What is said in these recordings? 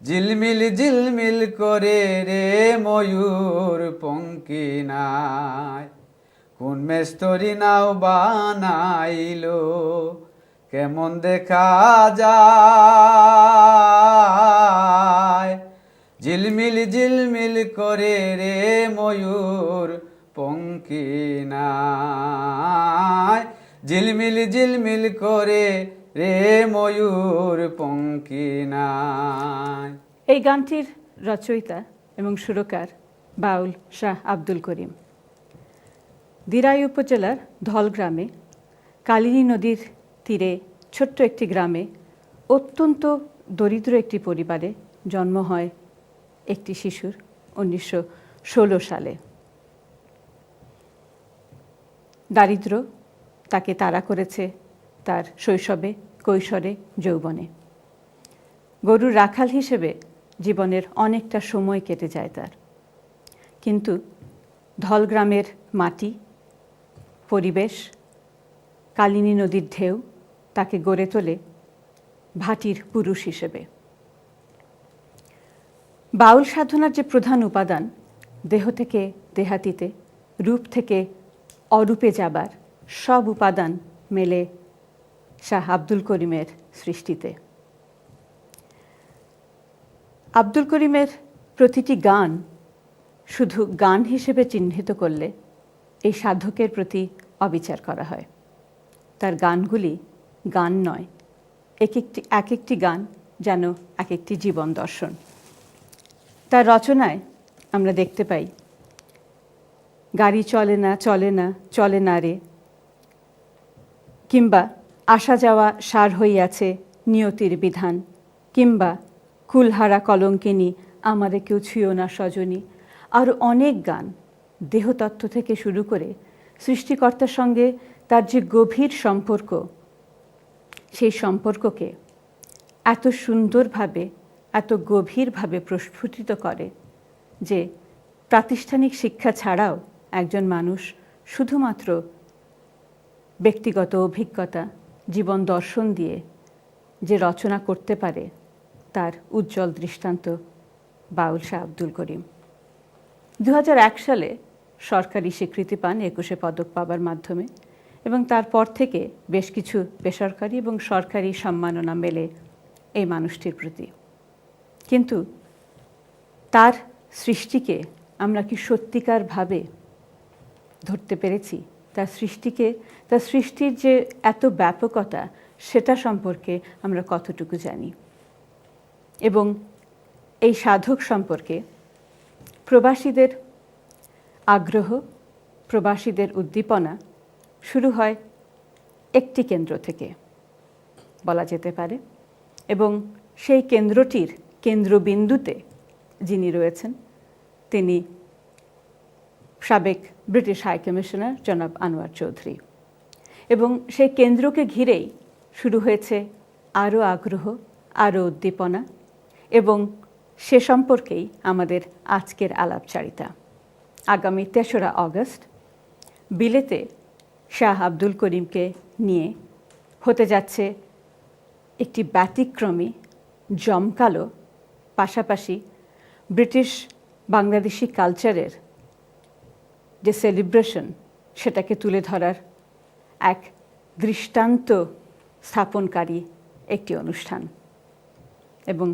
ঝিলমিল ঝিলমিল করে রে ময়ূর পঙ্কি নাই, কোন মেস্তরি নাও বানাইলো কেমন দেখা যায়। ঝিলমিল ঝিলমিল করে রে ময়ূর পঙ্কি নাই, ঝিলমিল ঝিলমিল করে রে ময়ূর পঙ্কি নাই। এই গানটির রচয়িতা এবং সুরকার বাউল শাহ আব্দুল করিম। দিরাই উপজেলার ধল গ্রামে কালিনী নদীর তীরে ছোট্ট একটি গ্রামে অত্যন্ত দরিদ্র একটি পরিবারে জন্ম হয় একটি শিশুর 1916 সালে। দারিদ্র্য তাকে তাড়া করেছে তার শৈশবে, কৈশোরে, যৌবনে। গরুর রাখাল হিসেবে জীবনের অনেকটা সময় কেটে যায় তার, কিন্তু ধল গ্রামের মাটি, পরিবেশ, কালিনী নদীর ঢেউ তাকে গড়ে তোলে ভাটির পুরুষ হিসেবে। বাউল সাধনার যে প্রধান উপাদান, দেহ থেকে দেহাতীতে, রূপ থেকে অরূপে যাবার সব উপাদান মেলে শাহ আব্দুল করিমের সৃষ্টিতে। আব্দুল করিমের প্রতিটি গান শুধু গান হিসেবে চিহ্নিত করলে এই সাধকের প্রতি অবিচার করা হয়। তার গানগুলি গান নয়, এক একটি গান যেন এক একটি জীবন দর্শন। তার রচনায় আমরা দেখতে পাই, গাড়ি চলে না চলে না চলে না রে, কিংবা আসা যাওয়া সার হইয়াছে নিয়তির বিধান, কিংবা কুলহারা কলঙ্কিনী আমারে কেউ ছুঁয়ো না সজনী। আরও অনেক গান দেহতত্ত্ব থেকে শুরু করে সৃষ্টিকর্তার সঙ্গে তার যে গভীর সম্পর্ক, সেই সম্পর্ককে এত সুন্দরভাবে, এত গভীরভাবে প্রস্ফুটিত করে যে প্রাতিষ্ঠানিক শিক্ষা ছাড়াও একজন মানুষ শুধুমাত্র ব্যক্তিগত অভিজ্ঞতা, জীবন দর্শন দিয়ে যে রচনা করতে পারে, তার উজ্জ্বল দৃষ্টান্ত বাউল শাহ আব্দুল করিম। 2001 সালে সরকারি স্বীকৃতি পান 21 পদক পাবার মাধ্যমে, এবং তারপর থেকে বেশ কিছু বেসরকারি এবং সরকারি সম্মাননা মেলে এই মানুষটির প্রতি। কিন্তু তার সৃষ্টিকে আমরা কি সত্যিকারভাবে ধরতে পেরেছি? তার সৃষ্টির যে এত ব্যাপকতা, সেটা সম্পর্কে আমরা কতটুকু জানি? এবং এই সাধক সম্পর্কে প্রবাসীদের আগ্রহ, প্রবাসীদের উদ্দীপনা শুরু হয় একটি কেন্দ্র থেকে বলা যেতে পারে, এবং সেই কেন্দ্রটির কেন্দ্রবিন্দুতে যিনি রয়েছেন তিনি সাবেক ব্রিটিশ হাই কমিশনার জনাব আনোয়ার চৌধুরী। এবং সেই কেন্দ্রকে ঘিরেই শুরু হয়েছে আরও আগ্রহ, আরও উদ্দীপনা, এবং সে সম্পর্কেই আমাদের আজকের আলাপচারিতা। আগামী 3রা অগস্ট বিলেতে শাহ আব্দুল করিমকে নিয়ে হতে যাচ্ছে একটি ব্যতিক্রমী, জমকালো, পাশাপাশি ব্রিটিশ বাংলাদেশি কালচারের যে সেলিব্রেশন, সেটাকে তুলে ধরার এক দৃষ্টান্ত স্থাপনকারী একটি অনুষ্ঠান। এবং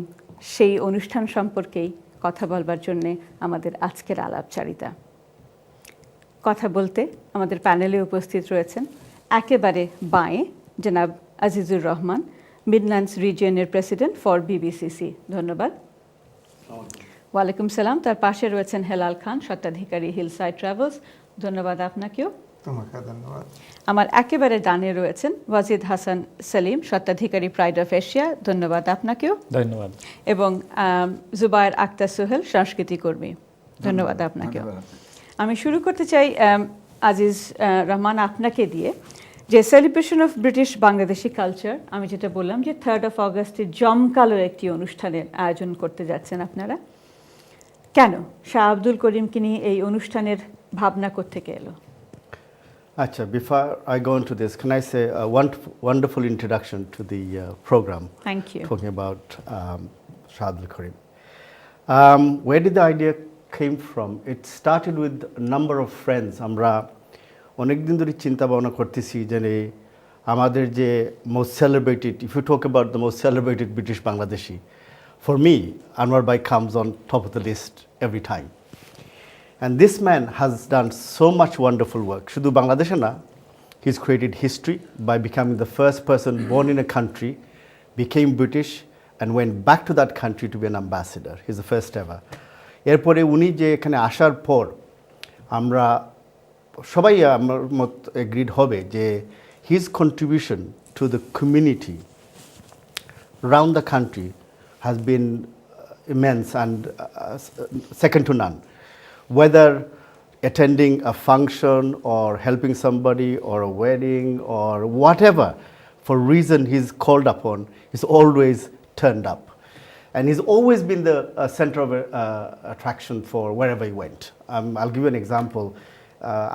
সেই অনুষ্ঠান সম্পর্কেই কথা বলবার জন্যে আমাদের আজকের আলাপচারিতা। কথা বলতে আমাদের প্যানেলে উপস্থিত রয়েছেন একেবারে বাঁয়ে জনাব আজিজুর রহমান, মিডল্যান্ডস রিজিয়নের প্রেসিডেন্ট ফর বিবিসিসি। ধন্যবাদ। ওয়ালাইকুম সালাম। তার পাশে রয়েছেন হেলাল খান, স্বত্বাধিকারী হিলসাইড ট্রাভেলস। ধন্যবাদ আপনাকেও। তোমাকে ধন্যবাদ। আমার একেবারে ডানে রয়েছেন ওয়াজিদ হাসান সেলিম, স্বত্বাধিকারী প্রাইড অফ এশিয়া। ধন্যবাদ আপনাকেও। ধন্যবাদ। এবং জুবায়ের আক্তার সোহেল, সংস্কৃতি কর্মী। ধন্যবাদ আপনাকেও। আমি শুরু করতে চাই আজিজ রহমান আপনাকে দিয়ে, যে celebration of British Bangladeshi culture, আমি যেটা বললাম যে 3rd of অগস্টে জমকালো একটি অনুষ্ঠানের আয়োজন করতে যাচ্ছেন আপনারা। কেন শাহ আব্দুল করিমকে নিয়ে এই অনুষ্ঠানের ভাবনা কোত্থেকে এলো? Acha, before I go into this, can I say a wonderful introduction to the program? Thank you. Talking about Shah Abdul Karim. Where did the idea came from? It started with a number of friends. আমরা অনেকদিন ধরে চিন্তা ভাবনা করতেছি যে আমাদের যে most celebrated, if you talk about the most celebrated British Bangladeshi, for me, Anwar Bhai comes on top of the list every time. And this man has done so much wonderful work. Shudhu Bangladesh na, he's created history by becoming the first person born in a country, became British, and went back to that country to be an ambassador. He's the first ever. এরপরে উনি যে এখানে আসার পর আমরা সবাই আমার মত এগ্রিড হবে যে his contribution to the community around the country has been immense and second to none. Whether attending a function or helping somebody or a wedding or whatever, for reason he's called upon, he's always turned up. And he's always been the center of attraction for wherever he went. I'll give you an example.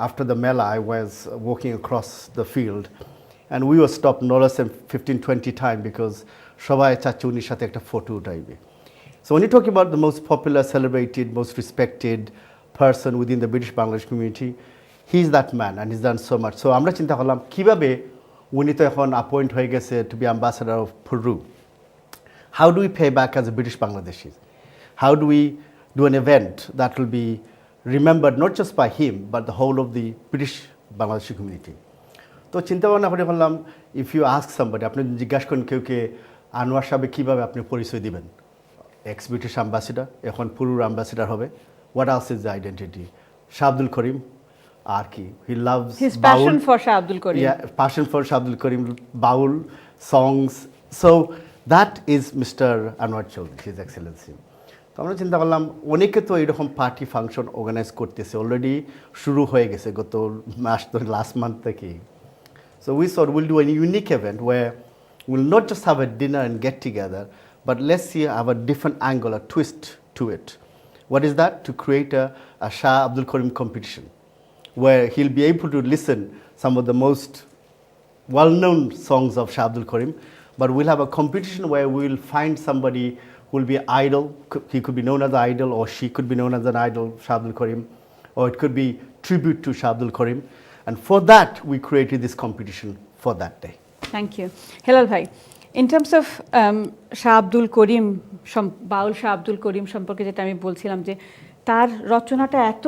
After the Mela, I was walking across the field and we were stopped no less than 15-20 times because সবাই চাচ্ছে উনির সাথে একটা photo উঠাইবে. So when you talk about the most popular, celebrated, most respected person within the British Bangladesh community, he's that man and he's done so much. So আমরা চিন্তা করলাম কিভাবে উনি তো এখন appoint হয়ে গেছে to be ambassador of Peru. How do we pay back as a British Bangladeshis? How do we do an event that will be remembered not just by him but the whole of the British Bangladeshi community? তো চিন্তা ভাবনা করে বললাম, if you ask somebody, আপনি জিজ্ঞাসা করেন কেউকে আনোয়ার সাহেব কিভাবে আপনি পরিচয় দিবেন, এক্স ব্রিটিশ অ্যাম্বাসিডার, এখন পুরুর অ্যাম্বাসিডার হবে, what else is the identity? Shah Abdul Karim আর কি, he loves His passion for Shah Abdul Karim. Yeah, passion for Shah Abdul Karim, baul songs. So that is Mr. Anwar Chaudhry, His Excellency. তো আমরা চিন্তা করলাম অনেকে তো এরকম party function organise করতেছে, already শুরু হয়ে গেছে গত মাস ধরে, লাস্ট মান্থ থেকে. So we thought we'll do a unique event where we'll not just have a dinner and get together, but let's see, have a different angle, a twist to it. What is that? To create a Shah Abdul Karim competition where he'll be able to listen some of the most well-known songs of Shah Abdul Karim, but we'll have a competition where we'll find somebody who will be an idol. He could be known as an idol or she could be known as an idol, Shah Abdul Karim, or it could be tribute to Shah Abdul Karim. And for that, we created this competition for that day. Thank you. Helal Bhai, in terms of Shah Abdul Karim, বাউল শাহ আব্দুল করিম সম্পর্কে যেটা আমি বলছিলাম যে তার রচনাটা এত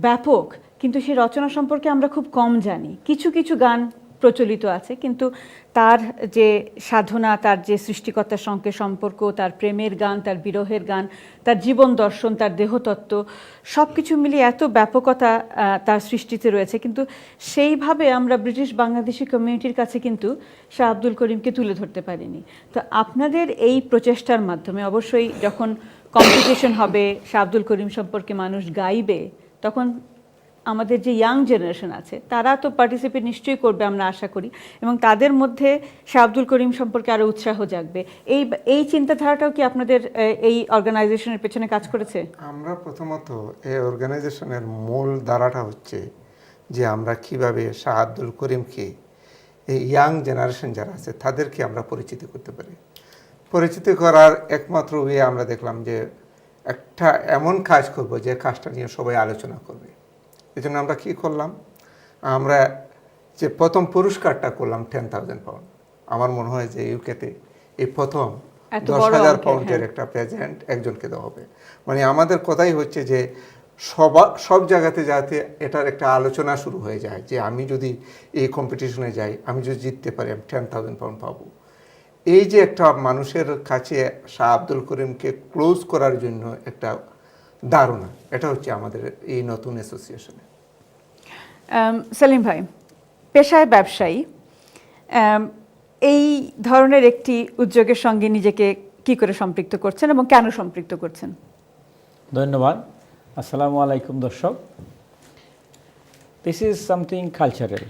ব্যাপক, কিন্তু সেই রচনা সম্পর্কে আমরা খুব কম জানি। কিছু কিছু গান প্রচলিত আছে, কিন্তু তার যে সাধনা, তার যে সৃষ্টিকর্তার সঙ্গে সম্পর্ক, তার প্রেমের গান, তার বিরহের গান, তার জীবন দর্শন, তার দেহতত্ত্ব, সব কিছু মিলিয়ে এত ব্যাপকতা তার সৃষ্টিতে রয়েছে, কিন্তু সেইভাবে আমরা ব্রিটিশ বাংলাদেশি কমিউনিটির কাছে কিন্তু শাহ আব্দুল করিমকে তুলে ধরতে পারিনি। তো আপনাদের এই প্রচেষ্টার মাধ্যমে অবশ্যই যখন কম্পিটিশন হবে, শাহ আব্দুল করিম সম্পর্কে মানুষ গাইবে, তখন আমাদের যে ইয়াং জেনারেশন আছে তারা তো পার্টিসিপেট নিশ্চয়ই করবে আমরা আশা করি, এবং তাদের মধ্যে শাহ আব্দুল করিম সম্পর্কে আরও উৎসাহ জাগবে। এই চিন্তাধারাটাও কি আপনাদের এই অর্গানাইজেশনের পেছনে কাজ করেছে? আমরা প্রথমত এই অর্গানাইজেশনের মূল ধারাটা হচ্ছে যে আমরা কিভাবে শাহ আব্দুল করিমকে এই ইয়াং জেনারেশন যারা আছে তাদেরকে আমরা পরিচিত করতে পারি। পরিচিত করার একমাত্র ওয়ে আমরা দেখলাম যে একটা এমন কাজ করব যে কাজটা নিয়ে সবাই আলোচনা করবে। এই জন্য আমরা কী করলাম, আমরা যে প্রথম পুরস্কারটা করলাম 10,000 পাউন্ড। আমার মনে হয় যে ইউকেতে এই প্রথম 10,000 পাউন্ডের একটা প্রেজেন্ট একজনকে দেওয়া হবে। মানে আমাদের কথাই হচ্ছে যে সব জায়গাতে যাতে এটার একটা আলোচনা শুরু হয়ে যায় যে আমি যদি এই কম্পিটিশনে যাই, আমি যদি জিততে পারি, আমি 10,000 পাউন্ড পাবো। এই যে একটা মানুষের কাছে শাহ আব্দুল করিমকে ক্লোজ করার জন্য একটা ধারণা, এটা হচ্ছে আমাদের এই নতুন অ্যাসোসিয়েশনে। সেলিম ভাই, পেশায় ব্যবসায়ী, এই ধরনের একটি উদ্যোগের সঙ্গে নিজেকে কি করে সম্পৃক্ত করছেন এবং কেন সম্পৃক্ত করছেন? ধন্যবাদ। আসসালামু আলাইকুম দর্শক। This is something cultural.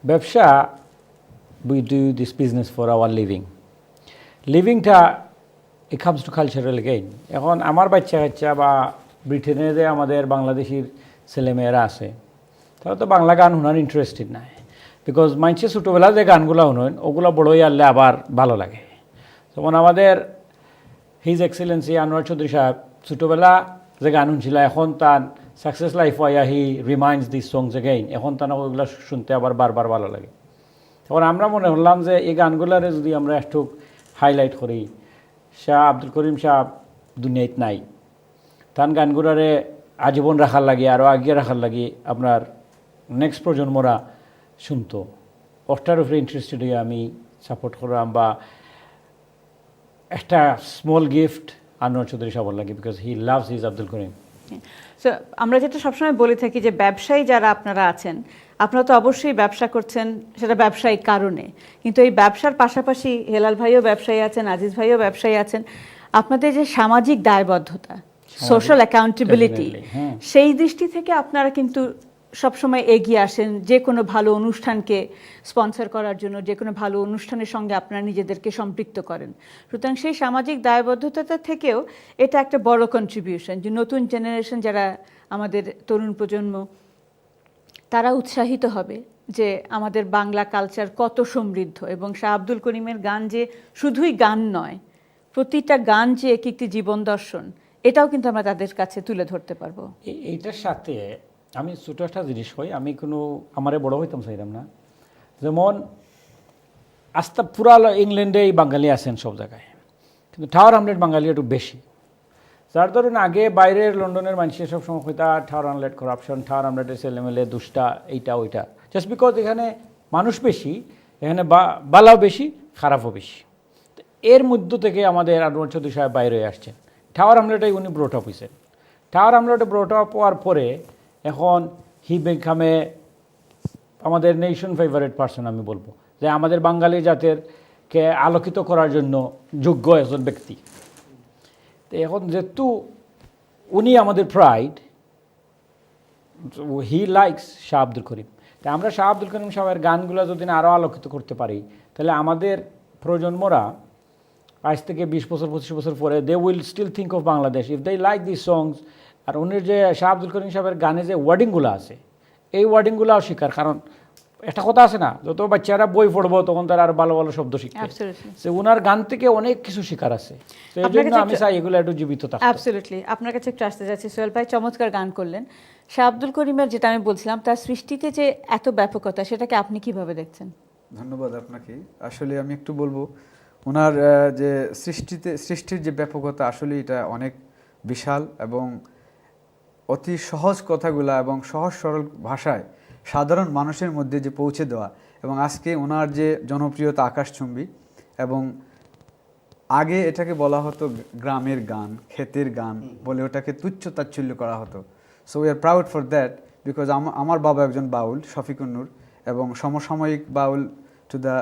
ব্যবসা, we do this business for our লিভিংটা it comes to cultural again. এখন আমার বাচ্চা কাচ্চা বা ব্রিটেনে যে আমাদের বাংলাদেশির ছেলেমেয়েরা আছে, তারা তো বাংলা গান শোনার ইন্টারেস্টেড নাই, বিকজ মানুষের ছোটোবেলা যে গানগুলো শুনেন ওগুলো বড়ই আনলে আবার ভালো লাগে। যেমন আমাদের হিজ এক্সেলেন্সি আনোয়ার চৌধুরী সাহেব ছোটোবেলা যে গান শুনছিল, এখন তার সাকসেস লাইফ হইয়া হি রিমাইন্ডস দিস সংস এগেইন, এখন তার ওইগুলো শুনতে আবার বারবার ভালো লাগে। তখন আমরা মনে করলাম যে এই গানগুলারে যদি আমরা একটু হাইলাইট করি, শাহ আব্দুল করিম সাহেব দুনিয়াত নাই, তার গানগুলারে আজীবন রাখার লাগে, আরও আগিয়ে রাখার লাগে আপনার নেক্সট প্রজন্মরা শুনতো, ওটার উপরে ইন্টারেস্টেড হয়ে আমি সাপোর্ট করলাম, বা একটা স্মল গিফট আনোয়ার চৌধুরী সাহেবের লাগে, because he loves his Abdul Karim. So আমরা যেটা সবসময় বলে থাকি যে ব্যবসায়ী যারা আপনারা আছেন, আপনারা তো অবশ্যই ব্যবসা করছেন সেটা ব্যবসায়িক কারণে, কিন্তু এই ব্যবসার পাশাপাশি হেলাল ভাইও ব্যবসায়ী আছেন, আজিজ ভাইও ব্যবসায়ী আছেন, আপনাদের যে সামাজিক দায়বদ্ধতা, সোশ্যাল অ্যাকাউন্টেবিলিটি, সেই দৃষ্টি থেকে আপনারা কিন্তু সবসময় এগিয়ে আসেন যে কোনো ভালো অনুষ্ঠানকে স্পন্সর করার জন্য, যে কোনো ভালো অনুষ্ঠানের সঙ্গে আপনারা নিজেদেরকে সম্পৃক্ত করেন। সুতরাং সেই সামাজিক দায়বদ্ধতা থেকেও এটা একটা বড় কন্ট্রিবিউশন যে নতুন জেনারেশন যারা আমাদের তরুণ প্রজন্ম, তারা উৎসাহিত হবে যে আমাদের বাংলা কালচার কত সমৃদ্ধ, এবং শাহ আব্দুল করিমের গান যে শুধুই গান নয়, প্রতিটা গান যে একটি জীবন দর্শন, এটাও কিন্তু আমরা তাদের কাছে তুলে ধরতে পারবো। এইটার সাথে আমি ছোটো একটা জিনিস হই, আমি কোনো আমারে বড় হইতাম চাইলাম না, যেমন আস্তা পুরা ইংল্যান্ডে এই বাঙালি আছেন সব জায়গায়, কিন্তু টাওয়ার হামলেট বাঙালি একটু বেশি। যার ধরুন আগে বাইরের লন্ডনের মানুষের সব সময় হইতা tower hamlet corruption, tower হামলেটের ছেলেমেলে Dushta, এইটা ওইটা, জাস্ট বিকজ এখানে মানুষ বেশি, এখানে বালাও বেশি, খারাপও বেশি। এর মধ্য থেকে আমাদের আনোয়ার চৌধুরী সাহেব বাইরে আসছেন, টাওয়ার হামলেটাই উনি ব্রট আপ হয়েছেন। টাওয়ার হামলেটে ব্রট আপ হওয়ার পরে এখন হি বেকামে আমাদের নেশন ফেভারিট পার্সন, আমি বলবো যে আমাদের বাঙালি জাতেরকে আলোকিত করার জন্য যোগ্য একজন ব্যক্তি। তো এখন যেহেতু উনি আমাদের pride, he likes Shah Abdul Karim, তাই আমরা শাহ আব্দুল করিম সাহেবের গানগুলো যদি আরও আলোকিত করতে পারি, তাহলে আমাদের প্রজন্মরা আজ থেকে 20 বছর 25 বছর পরে they will still think of Bangladesh if they like this songs. আর উনির যে শাহ আব্দুল করিম সাহেবের গানে যে ওয়ার্ডিংগুলো আছে, এই ওয়ার্ডিংগুলোও শিকার, কারণ একটা কথা আছে না, যত বাচ্চারা বই পড়বো তখন তারা আরো ভালো ভালো শব্দ শিখবে, সে ওনার গান থেকে অনেক কিছু শিকার আছে। এই জন্য আমি চাই এগুলো একটু জীবিত থাকতে। অ্যাবসলিউটলি, আপনার কাছে একটু আসতে যাচ্ছি। সোহেল ভাই চমৎকার গান করলেন। শাহ আব্দুল করিমের যেটা আমি বলছিলাম, তার সৃষ্টিতে যে এত ব্যাপকতা, সেটাকে আপনি কিভাবে দেখছেন? ধন্যবাদ আপনাকে। আসলে আমি একটু বলবো, ওনার যে সৃষ্টির যে ব্যাপকতা, আসলে এটা অনেক বিশাল, এবং অতি সহজ কথাগুলা এবং সহজ সরল ভাষায় সাধারণ মানুষের মধ্যে যে পৌঁছে দেওয়া, এবং আজকে ওনার যে জনপ্রিয়তা আকাশচুম্বী। এবং আগে এটাকে বলা হতো গ্রামের গান, ক্ষেতের গান বলে ওটাকে তুচ্ছ তাচ্ছিল্য করা হতো। So we are proud for that, because আমার বাবা একজন বাউল, শফিকুন্নুর, এবং সমসাময়িক বাউল টু দ্য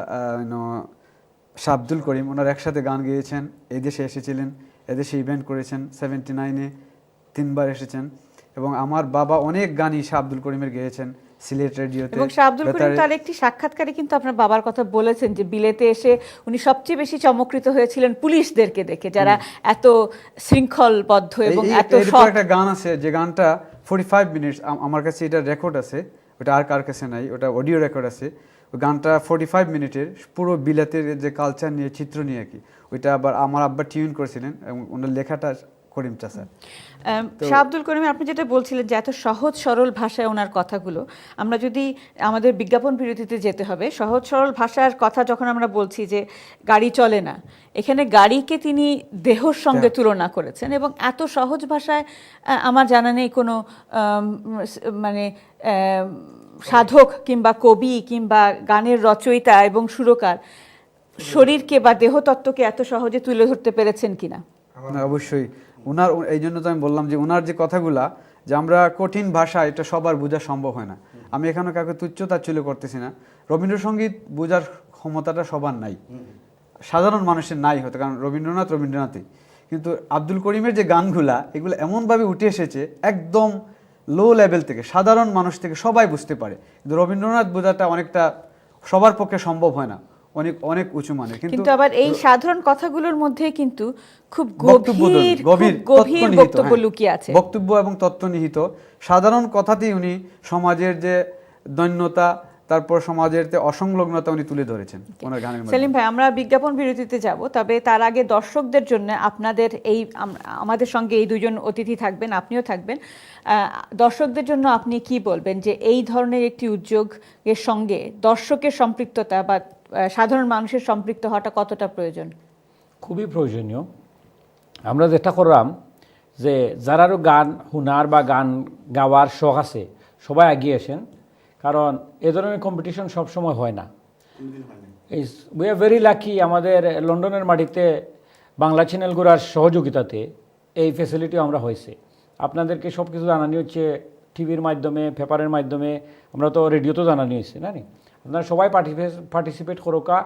শাহ আব্দুল করিম। ওনার একসাথে গান গেয়েছেন, এই দেশে এসেছিলেন, এদেশে ইভেন্ট করেছেন, 79-এ 3 বার এসেছেন। এবং আমার বাবা অনেক গানই শাহ আব্দুল করিমের গেয়েছেন সিলেট রেডিওতে। এবং শাহ আব্দুল করিম তার একটি সাক্ষাৎকারে কিন্তু আপনার বাবার কথা বলেছেন যে বিলেতে এসে উনি সবচেয়ে বেশি চমকৃত হয়েছিলেন পুলিশদেরকে দেখে, যারা এত শৃঙ্খলবদ্ধ এবং এত সৎ। একটা গান আছে যে গানটা 45 মিনিটস, আমার কাছে এটা রেকর্ড আছে, ওটা আর কার কাছে নাই, ওটা অডিও রেকর্ড আছে। ওই গানটা 45 মিনিটের, পুরো বিলাতের যে কালচার নিয়ে, চিত্র নিয়ে কি, ওইটা আবার আমার আব্বা টিউন করেছিলেন, এবং ওনার লেখাটা করিম চাচা। শাহ আব্দুল করিম, আপনি যেটা বলছিলেন যে এত সহজ সরল ভাষায় ওনার কথাগুলো, আমরা যদি আমাদের বিজ্ঞাপন বিরতিতে যেতে হবে, সহজ সরল ভাষার কথা যখন আমরা বলছি যে গাড়ি চলে না, এখানে গাড়িকে তিনি দেহর সঙ্গে তুলনা করেছেন, এবং এত সহজ ভাষায় আমার জানা নেই কোনো মানে সাধক কিংবা কবি কিংবা গানের রচয়িতা এবং সুরকার শরীরকে বা দেহতত্ত্বকে এত সহজে তুলে ধরতে পেরেছেন কিনা। অবশ্যই ওনার, এই জন্য তো আমি বললাম যে ওনার যে কথাগুলা, যে আমরা কঠিন ভাষা, এটা সবার বোঝা সম্ভব হয় না। আমি এখানে কাউকে তুচ্ছ তাচ্ছিল্য করতেছি না, রবীন্দ্রসঙ্গীত বোঝার ক্ষমতাটা সবার নাই, সাধারণ মানুষের নাই হয়তো, কারণ রবীন্দ্রনাথই। কিন্তু আব্দুল করিমের যে গানগুলা, এগুলো এমনভাবে উঠে এসেছে একদম লো লেভেল থেকে, সাধারণ মানুষ থেকে সবাই বুঝতে পারে। কিন্তু রবীন্দ্রনাথ বোঝাটা অনেকটা সবার পক্ষে সম্ভব হয় না। অনেক অনেক উঁচু মানের। কিন্তু আবার এই সাধারণ কথাগুলোর মধ্যে কিন্তু খুব বক্তব্যদল, গভীর তত্ত্ব নিহিত, বক্তব্য হ্যাঁ, লুকিয়ে আছে। বক্তব্য এবং তত্ত্ব নিহিত। সাধারণ কথাতেই উনি সমাজের যে দৈন্যতা, তারপর সমাজের যে অসংলগ্নতা উনি তুলে ধরেছেন ওনার গানের মধ্যে। সেলিম ভাই, আমরা বিজ্ঞাপন বিরতিতে যাব, তবে তার আগে দর্শকদের জন্য আপনাদের এই আমাদের সঙ্গে এই দুজন অতিথি থাকবেন, আপনিও থাকবেন, দর্শকদের জন্য আপনি কি বলবেন যে এই ধরনের একটি উদ্যোগের সঙ্গে দর্শকের সম্পৃক্ততা বা সাধারণ মানুষের সম্পৃক্ত হওয়াটা কতটা প্রয়োজন? খুবই প্রয়োজনীয়। আমরা যেটা করলাম যে যারারও গান হুনার বা গান গাওয়ার শখ আছে সবাই এগিয়ে আসেন, কারণ এ ধরনের কম্পিটিশন সবসময় হয় না। উই আর ভেরি লাকি, আমাদের লন্ডনের মাটিতে বাংলা চ্যানেলগুলোর সহযোগিতাতে এই ফ্যাসিলিটি আমরা হয়েছে। আপনাদেরকে সব কিছু জানানি হচ্ছে টিভির মাধ্যমে, পেপারের মাধ্যমে, আমরা তো রেডিওতেও জানানি হয়েছে না নি। আপনারা সবাই পার্টিসিপেট করোকা,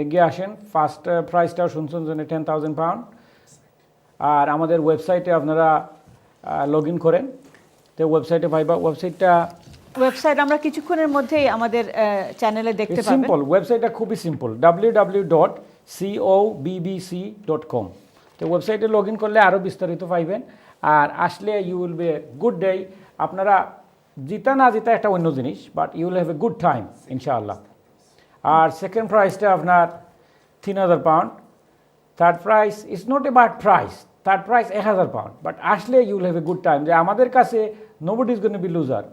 এগিয়ে আসেন। ফার্স্ট প্রাইজটাও শুনছেন যে 10,000 পাউন্ড। আর আমাদের ওয়েবসাইটে আপনারা লগ ইন করেন, তো ওয়েবসাইটে পাইবা। ওয়েবসাইট আমরা কিছুক্ষণের মধ্যেই আমাদের চ্যানেলে দেখতে পাবেন। সিম্পল, ওয়েবসাইটটা খুবই সিম্পল, www.cobbc.com। তো ওয়েবসাইটে লগ ইন করলে আরও বিস্তারিত পাইবেন। আর আসলে you will be a good day. আপনারা জিতা না জিতা একটা অন্য জিনিস, but you will have a good time ইনশাআল্লাহ। আর সেকেন্ড প্রাইজটা আপনার 3,000 pound. Third prize is not about price, third prize 1,000 pound. But আসলে you will have a good time, যে আমাদের কাছে nobody is going to be loser,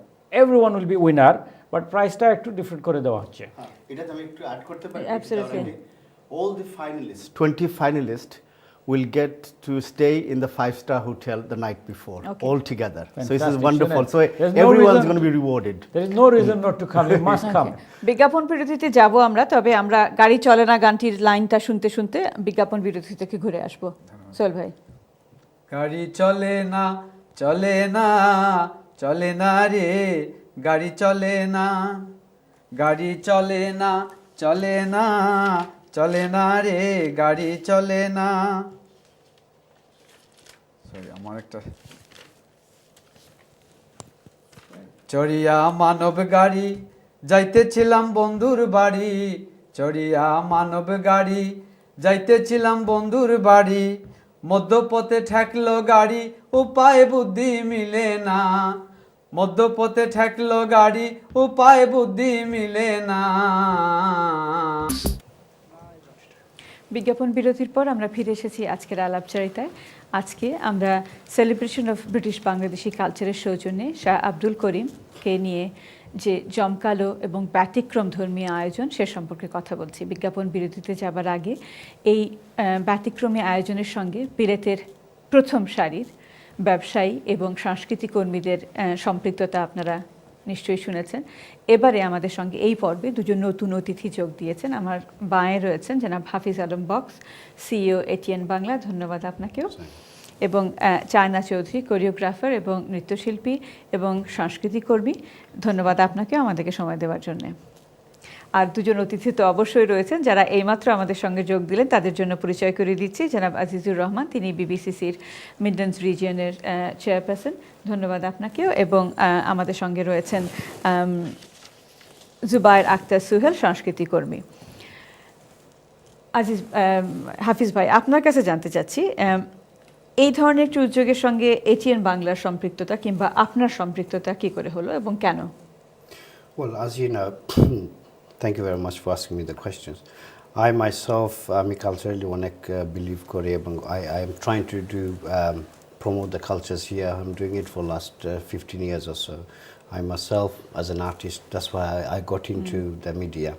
everyone will be winner, but প্রাইসটা একটু ডিফারেন্ট করে দেওয়া হচ্ছে। এটা আমি একটু অ্যাড করতে পারি? Absolutely. All the finalists, 20 finalists will get to stay in the 5-star hotel the night before, Okay. all together. So this is Fantastic, wonderful. So There's no everyone's reason- going to be rewarded. There is no reason not to come, you must come. বিজ্ঞাপন বিরতিতে যাব আমরা, তবে আমরা গাড়ি চলে না গানটির লাইনটা শুনতে শুনতে বিজ্ঞাপন বিরতি থেকে ঘুরে আসবো। সোহেল ভাই। গাড়ি চলে না, চলে না, চলে না রে, গাড়ি চলে না, গাড়ি চলে না, চলে না, চলে না রে, গাড়ি চলে না। সরি, আমার একটা চড়িয়া মানব গাড়ি যাইতেছিলাম বন্ধুর বাড়ি, চড়িয়া মানব গাড়ি যাইতেছিলাম বন্ধুর বাড়ি, মধ্যপথে ঠেকলো গাড়ি, উপায় বুদ্ধি মিলে না, মধ্যপথে ঠেকলো গাড়ি, উপায় বুদ্ধি মিলে না। বিজ্ঞাপন বিরতির পর আমরা ফিরে এসেছি আজকের আলাপচারিতায়। আজকে আমরা সেলিব্রেশন অফ ব্রিটিশ বাংলাদেশি কালচারের সৌজন্যে শাহ আব্দুল করিমকে নিয়ে যে জমকালো এবং ব্যতিক্রম ধর্মীয় আয়োজন সে সম্পর্কে কথা বলছি। বিজ্ঞাপন বিরতিতে যাবার আগে এই ব্যতিক্রমী আয়োজনের সঙ্গে বিলেতের প্রথম সারির ব্যবসায়ী এবং সাংস্কৃতিক কর্মীদের সম্পৃক্ততা আপনারা নিশ্চয়ই শুনেছেন। এবারে আমাদের সঙ্গে এই পর্বে দুজন নতুন অতিথি যোগ দিয়েছেন। আমার বাঁয়ে রয়েছেন জনাব হাফিজ আলম বক্স, সিইও এটিএন বাংলা, ধন্যবাদ আপনাকেও, এবং চায়না চৌধুরী, কোরিওগ্রাফার এবং নৃত্যশিল্পী এবং সাংস্কৃতিক কর্মী, ধন্যবাদ আপনাকেও আমাদেরকে সময় দেওয়ার জন্য। আর দুজন অতিথি তো অবশ্যই রয়েছেন যারা এইমাত্র আমাদের সঙ্গে যোগ দিলেন, তাদের জন্য পরিচয় করে দিচ্ছি। জনাব আজিজুর রহমান, তিনি বিবিসিসির মিডল্যান্ডস রিজিয়নের চেয়ারপারসন, ধন্যবাদ আপনাকেও, এবং আমাদের সঙ্গে রয়েছেন জুবায়ের আক্তার সুহেল, সাংস্কৃতিক কর্মী। হাফিজ ভাই, আপনার কাছে জানতে চাচ্ছি এই ধরনের একটি উদ্যোগের সঙ্গে এটিএন বাংলার সম্পৃক্ততা কিংবা আপনার সম্পৃক্ততা কী করে হলো এবং কেন? Well, as you know, thank you very much for asking me the questions. I myself, আমি culturally অনেক believe করি এবং I am trying to promote the cultures here. I'm doing it for last 15 years or so. I myself, as an artist, that's why I got into the media.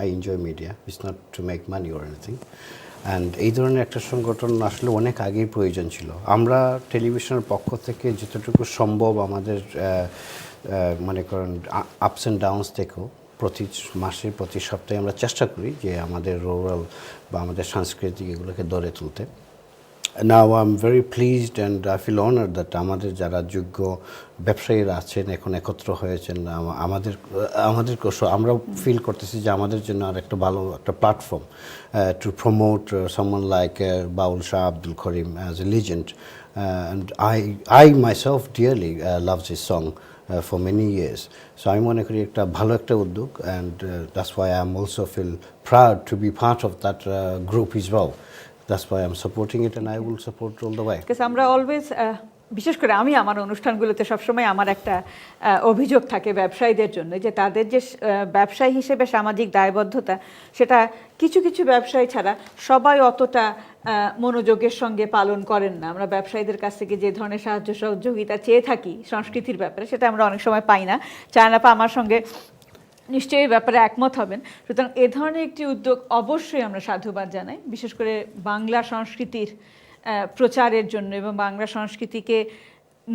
I enjoy media. It's not to make money or anything. And এই ধরনের একটা সংগঠন আসলে অনেক আগেই প্রয়োজন ছিল। আমরা টেলিভিশনের পক্ষ থেকে যতটুকু সম্ভব আমাদের মনে করেন আপস অ্যান্ড ডাউনস থেকেও প্রতি মাসে প্রতি সপ্তাহে আমরা চেষ্টা করি যে আমাদের রুরাল বা আমাদের সাংস্কৃতিক এগুলোকে গড়ে তুলতে। Now I'm very pleased and I feel honored that আমাদের যারা যোগ্য ব্যবসায়ীরা আছেন এখন একত্র হয়েছেন, আমরা ফিল করতেছি যে আমাদের জন্য আর একটা ভালো একটা platform to promote someone like Baul Shah Abdul Karim as a legend, and I myself dearly love this song. for many years. So আমি মনে করি একটা ভালো একটা উদ্যোগ, and that's why I'm also feel proud to be part of that group as well. That's why I'm supporting it, and I will support all the way. Because আমরা always বিশেষ করে আমি আমার অনুষ্ঠানগুলোতে সবসময় আমার একটা অভিযোগ থাকে ব্যবসায়ীদের জন্য যে তাদের যে ব্যবসায়ী হিসেবে সামাজিক দায়বদ্ধতা সেটা কিছু কিছু ব্যবসায়ী ছাড়া সবাই অতটা মনোযোগের সঙ্গে পালন করেন না। আমরা ব্যবসায়ীদের কাছ থেকে যে ধরনের সাহায্য সহযোগিতা চেয়ে থাকি সংস্কৃতির ব্যাপারে সেটা আমরা অনেক সময় পাই না। চায়নাপা আমার সঙ্গে নিশ্চয়ই ব্যাপারে একমত হবেন। সুতরাং এ ধরনের একটি উদ্যোগ অবশ্যই আমরা সাধুবাদ জানাই, বিশেষ করে বাংলা সংস্কৃতির প্রচারের জন্য এবং বাংলা সংস্কৃতিকে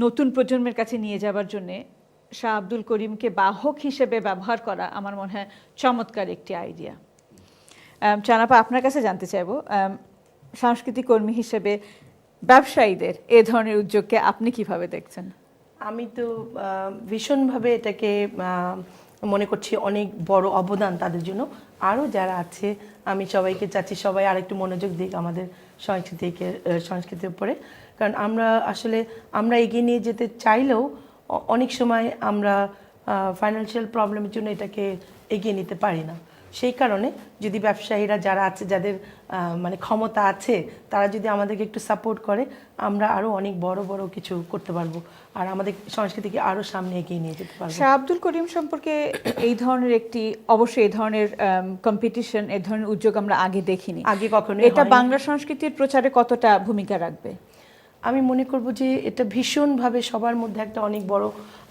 নতুন প্রজন্মের কাছে নিয়ে যাবার জন্যে শাহ আব্দুল করিমকে বাহক হিসেবে ব্যবহার করা আমার মনে হয় চমৎকার একটি আইডিয়া। চায়নাপা আপনার কাছে জানতে চাইব, সাংস্কৃতিক কর্মী হিসেবে ব্যবসায়ীদের এ ধরনের উদ্যোগকে আপনি কিভাবে দেখছেন? আমি তো ভীষণভাবে এটাকে মনে করছি অনেক বড় অবদান তাদের জন্য। আরও যারা আছে আমি সবাইকে চাচ্ছি সবাই আরেকটু মনোযোগ দিক আমাদের সংস্কৃতির উপরে, কারণ আমরা এগিয়ে নিয়ে যেতে চাইলেও অনেক সময় আমরা ফাইন্যান্সিয়াল প্রবলেমের জন্য এটাকে এগিয়ে নিতে পারি না। সেই কারণে যদি ব্যবসায়ীরা যারা আছে যাদের মানে ক্ষমতা আছে তারা যদি আমাদেরকে একটু সাপোর্ট করে আমরা আরও অনেক বড় বড় কিছু করতে পারবো আর আমাদের সংস্কৃতিকে আরও সামনে এগিয়ে নিয়ে যেতে পারবো। শাহ আব্দুল করিম সম্পর্কে এই ধরনের একটি অবশ্যই এই ধরনের কম্পিটিশন এই ধরনের উদ্যোগ আমরা আগে দেখিনি, আগে কখনো। এটা বাংলা সংস্কৃতির প্রচারে কতটা ভূমিকা রাখবে? আমি মনে করব যে এটা ভীষণভাবে সবার মধ্যে একটা অনেক বড়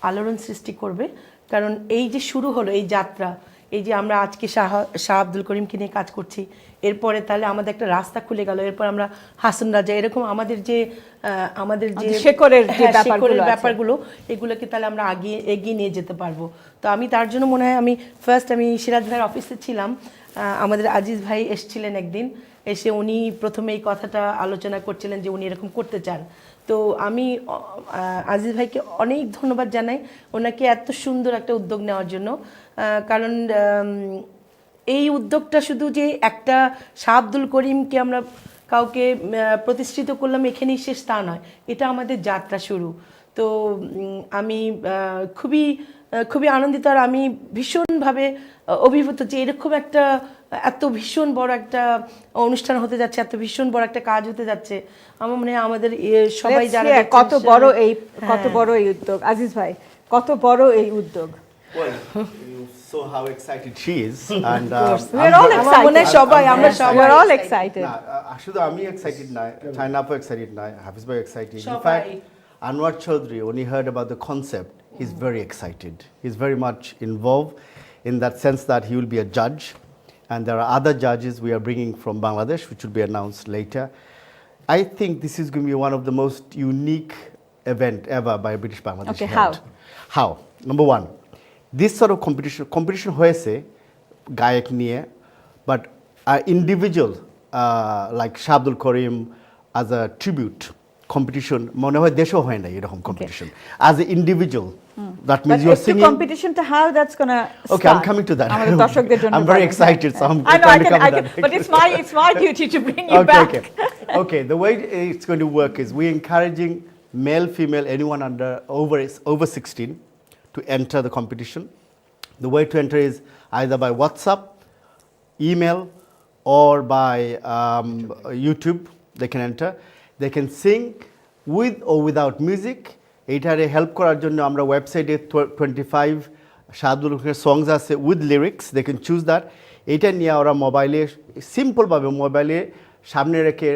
আলোড়ন সৃষ্টি করবে, কারণ এই যে শুরু হলো এই যাত্রা, এই যে আমরা আজকে শাহ আব্দুল করিমকে নিয়ে কাজ করছি, এরপরে তাহলে আমাদের একটা রাস্তা খুলে গেল, এরপর আমরা হাসান রাজা এরকম আমাদের যে শেকড়ের ব্যাপারগুলো এগুলোকে তাহলে আমরা এগিয়ে নিয়ে যেতে পারবো। তো আমি তার জন্য মনে হয় আমি সিরাজ ভাইয়ের অফিসে ছিলাম, আমাদের আজিজ ভাই এসেছিলেন একদিন, এসে উনি প্রথমে এই কথাটা আলোচনা করছিলেন যে উনি এরকম করতে চান। তো আমি আজিজ ভাইকে অনেক ধন্যবাদ জানাই ওনাকে এত সুন্দর একটা উদ্যোগ নেওয়ার জন্য, কারণ এই উদ্যোগটা শুধু যে একটা শাহ আব্দুল করিমকে আমরা কাউকে প্রতিষ্ঠিত করলাম এখানেই শেষ তা নয়, এটা আমাদের যাত্রা শুরু। তো আমি খুবই আনন্দিত আর আমি ভীষণভাবে অভিভূত যে এরকম একটা এত ভীষণ বড় একটা অনুষ্ঠান হতে যাচ্ছে, এত ভীষণ বড় একটা কাজ হতে যাচ্ছে। আমার মনে হয় আমাদের সবাই যারা কত বড় এই উদ্যোগ, আজিজ ভাই কত বড় এই উদ্যোগ। Well, you saw how excited she is, and we're all excited. We're all excited. শুধু আমি excited না, চায়নাপা excited না, হাফিজ ভাই excited. In fact, Anwar Chaudhary, when he heard about the concept, he's very excited. He's very much involved in that sense that he will be a judge, and there are other judges we are bringing from Bangladesh, which will be announced later. I think this is going to be one of the most unique event ever by British Bangladesh. Okay, held. How? Number one, this sort of competition হয়েছে গায়ক নিয়ে, but individual like Shah Abdul Karim as a tribute competition মনে হয় দেশও হয় না এরকম competition as an individual. That means you're singing competition to how that's going to start. Okay, I'm coming to that. আমাদের দর্শকদের জন্য I'm very excited, so I'm I know, trying to cover that. but it's my duty to bring you back. Okay, the way it's going to work is we're encouraging male, female, anyone over 16 to enter the competition. The way to enter is either by WhatsApp, email, or by YouTube. They can enter. They can sing with or without music. এইটারে help করার জন্য আমরা ওয়েবসাইটে 25 শাহ আব্দুল করিমের songs আছে with lyrics. They can choose that. এইটা নিয়ে ওরা মোবাইলে সিম্পলভাবে মোবাইলে সামনে রেখে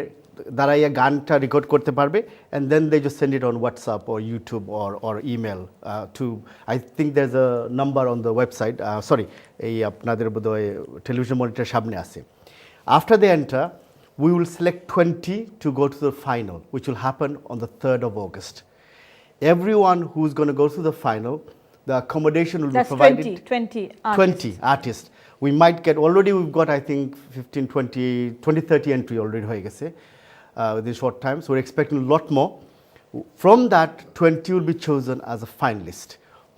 দাঁড়াইয়া গানটা রেকর্ড করতে পারবে, and then they just send it on WhatsApp or YouTube or email to, I think there's a number on the website, sorry, এই আপনাদের বোধহয় টেলিভিশন মনিটরের সামনে আছে. After they enter, we will select 20 to go to the final, which will happen on the 3rd of August. Everyone who's going to go to the final, the accommodation will be provided. 20 artists. We might get, already we've got I think 15, 20, 30 entry already হয়ে গেছে within short time. So we're expecting a lot more. From that, 20 will be chosen as a finalist.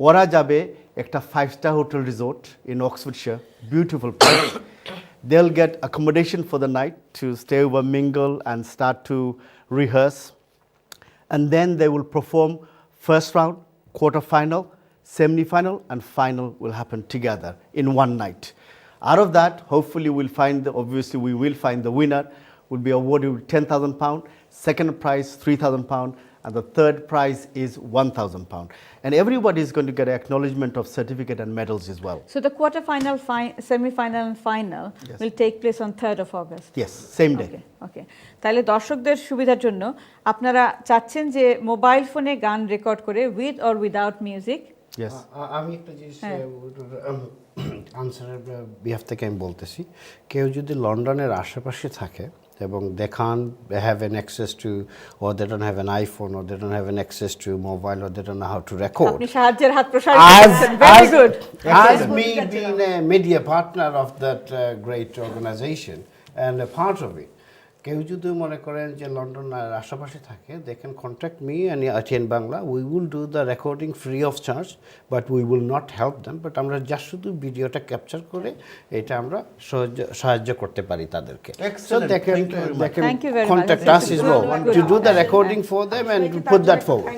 ওরা যাবে একটা 5-star hotel resort in Oxfordshire, beautiful place. They'll get accommodation for the night to stay over, mingle and start to rehearse. And then they will perform first round, quarter final, semi-final and final will happen together in one night. Out of that, hopefully obviously we will find the winner, will be awarded with £10,000, second prize £3,000, and the third prize is £1,000. And everybody is going to get an acknowledgement of certificate and medals as well. So the quarter-final, semi-final and final Yes. will take place on 3rd of August. Yes, same day. ওকে ওকে তাহলে দর্শকদের সুবিধার জন্য আপনারা চাচ্ছেন যে mobile ফোনে গান record করে with or without music Yes. আমি একটা জিনিস আনসারের বিহাফ থেকে আমি বলতেছি, কেউ যদি লন্ডনের আশেপাশে থাকে এবং they can't have an access to, or they don't have an iPhone, or they don't have an access to mobile, or they don't know how to record. আপনি সাহায্যের হাত প্রসারিত As, করেছেন very good as me being a media partner of that great organization and a part of it, কেউ যদি মনে করেন যে লন্ডন আর আশেপাশে থাকে, they can contact me and ATN Bangla. We will do the recording free of charge, but we will not help them. But আমরা just শুধু ভিডিওটা ক্যাপচার করে এটা আমরা সাহায্য করতে পারি তাদেরকে। So Excellent. they can, Thank you very much. they can Thank you very much. contact us This is as well wonderful. to do the recording for them and to put that forward.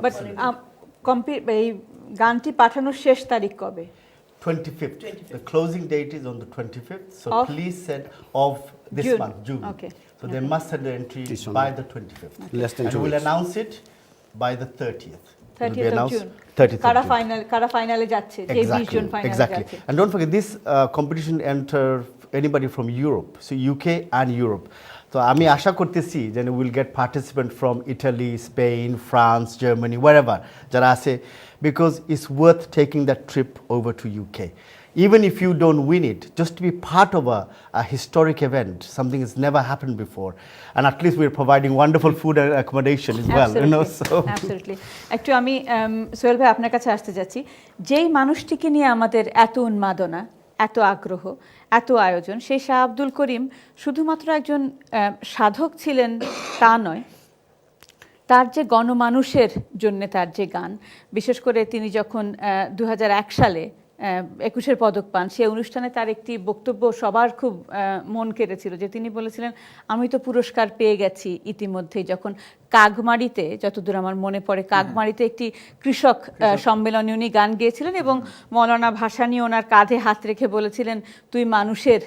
But এই গানটি পাঠানোর শেষ তারিখ কবে 25th. The closing date is on the 25th. So Of? please send of this June. month, June. Okay. So they must send the entry This one. by the 25th. Less than And 2 we'll weeks. announce it by the 30th. It will be 30th of announced June 30th of কারা June. ফাইনালে যাচ্ছে যে 20 জন ফাইনালে Exactly. যাচ্ছে And don't forget, this competition enter anybody from Europe, so UK and Europe. So আমি আশা করতেছি যে we'll get participant from Italy, Spain, France, Germany, wherever যারা আছে, because it's worth taking that trip over to UK. Even if you don't win it, just to be part of a historic event, something that's never happened before, and at least we're providing wonderful food and accommodation as well. You know, so absolutely একটু আমি সোহেল ভাই আপনার কাছে আসতে যাচ্ছি, যেই মানুষটিকে নিয়ে আমাদের এত উন্মাদনা, এত আগ্রহ, এত আয়োজন, সেই শাহ আব্দুল করিম শুধুমাত্র একজন সাধক ছিলেন তা নয়, তার যে গণমানুষের জন্য তার যে গান, বিশেষ করে তিনি যখন 2001 সালে 21 পদক পান, সেই অনুষ্ঠানে তার একটি বক্তব্য সবার খুব মন কেড়েছিল, যে তিনি বলেছিলেন আমি তো পুরস্কার পেয়ে গেছি ইতিমধ্যেই, যখন কাগমারিতে, যতদূর আমার মনে পড়ে, কাগমারিতে একটি কৃষক সম্মেলনে উনি গান গেয়েছিলেন এবং মৌলানা ভাসানী ওনার কাঁধে হাত রেখে বলেছিলেন তুই মানুষের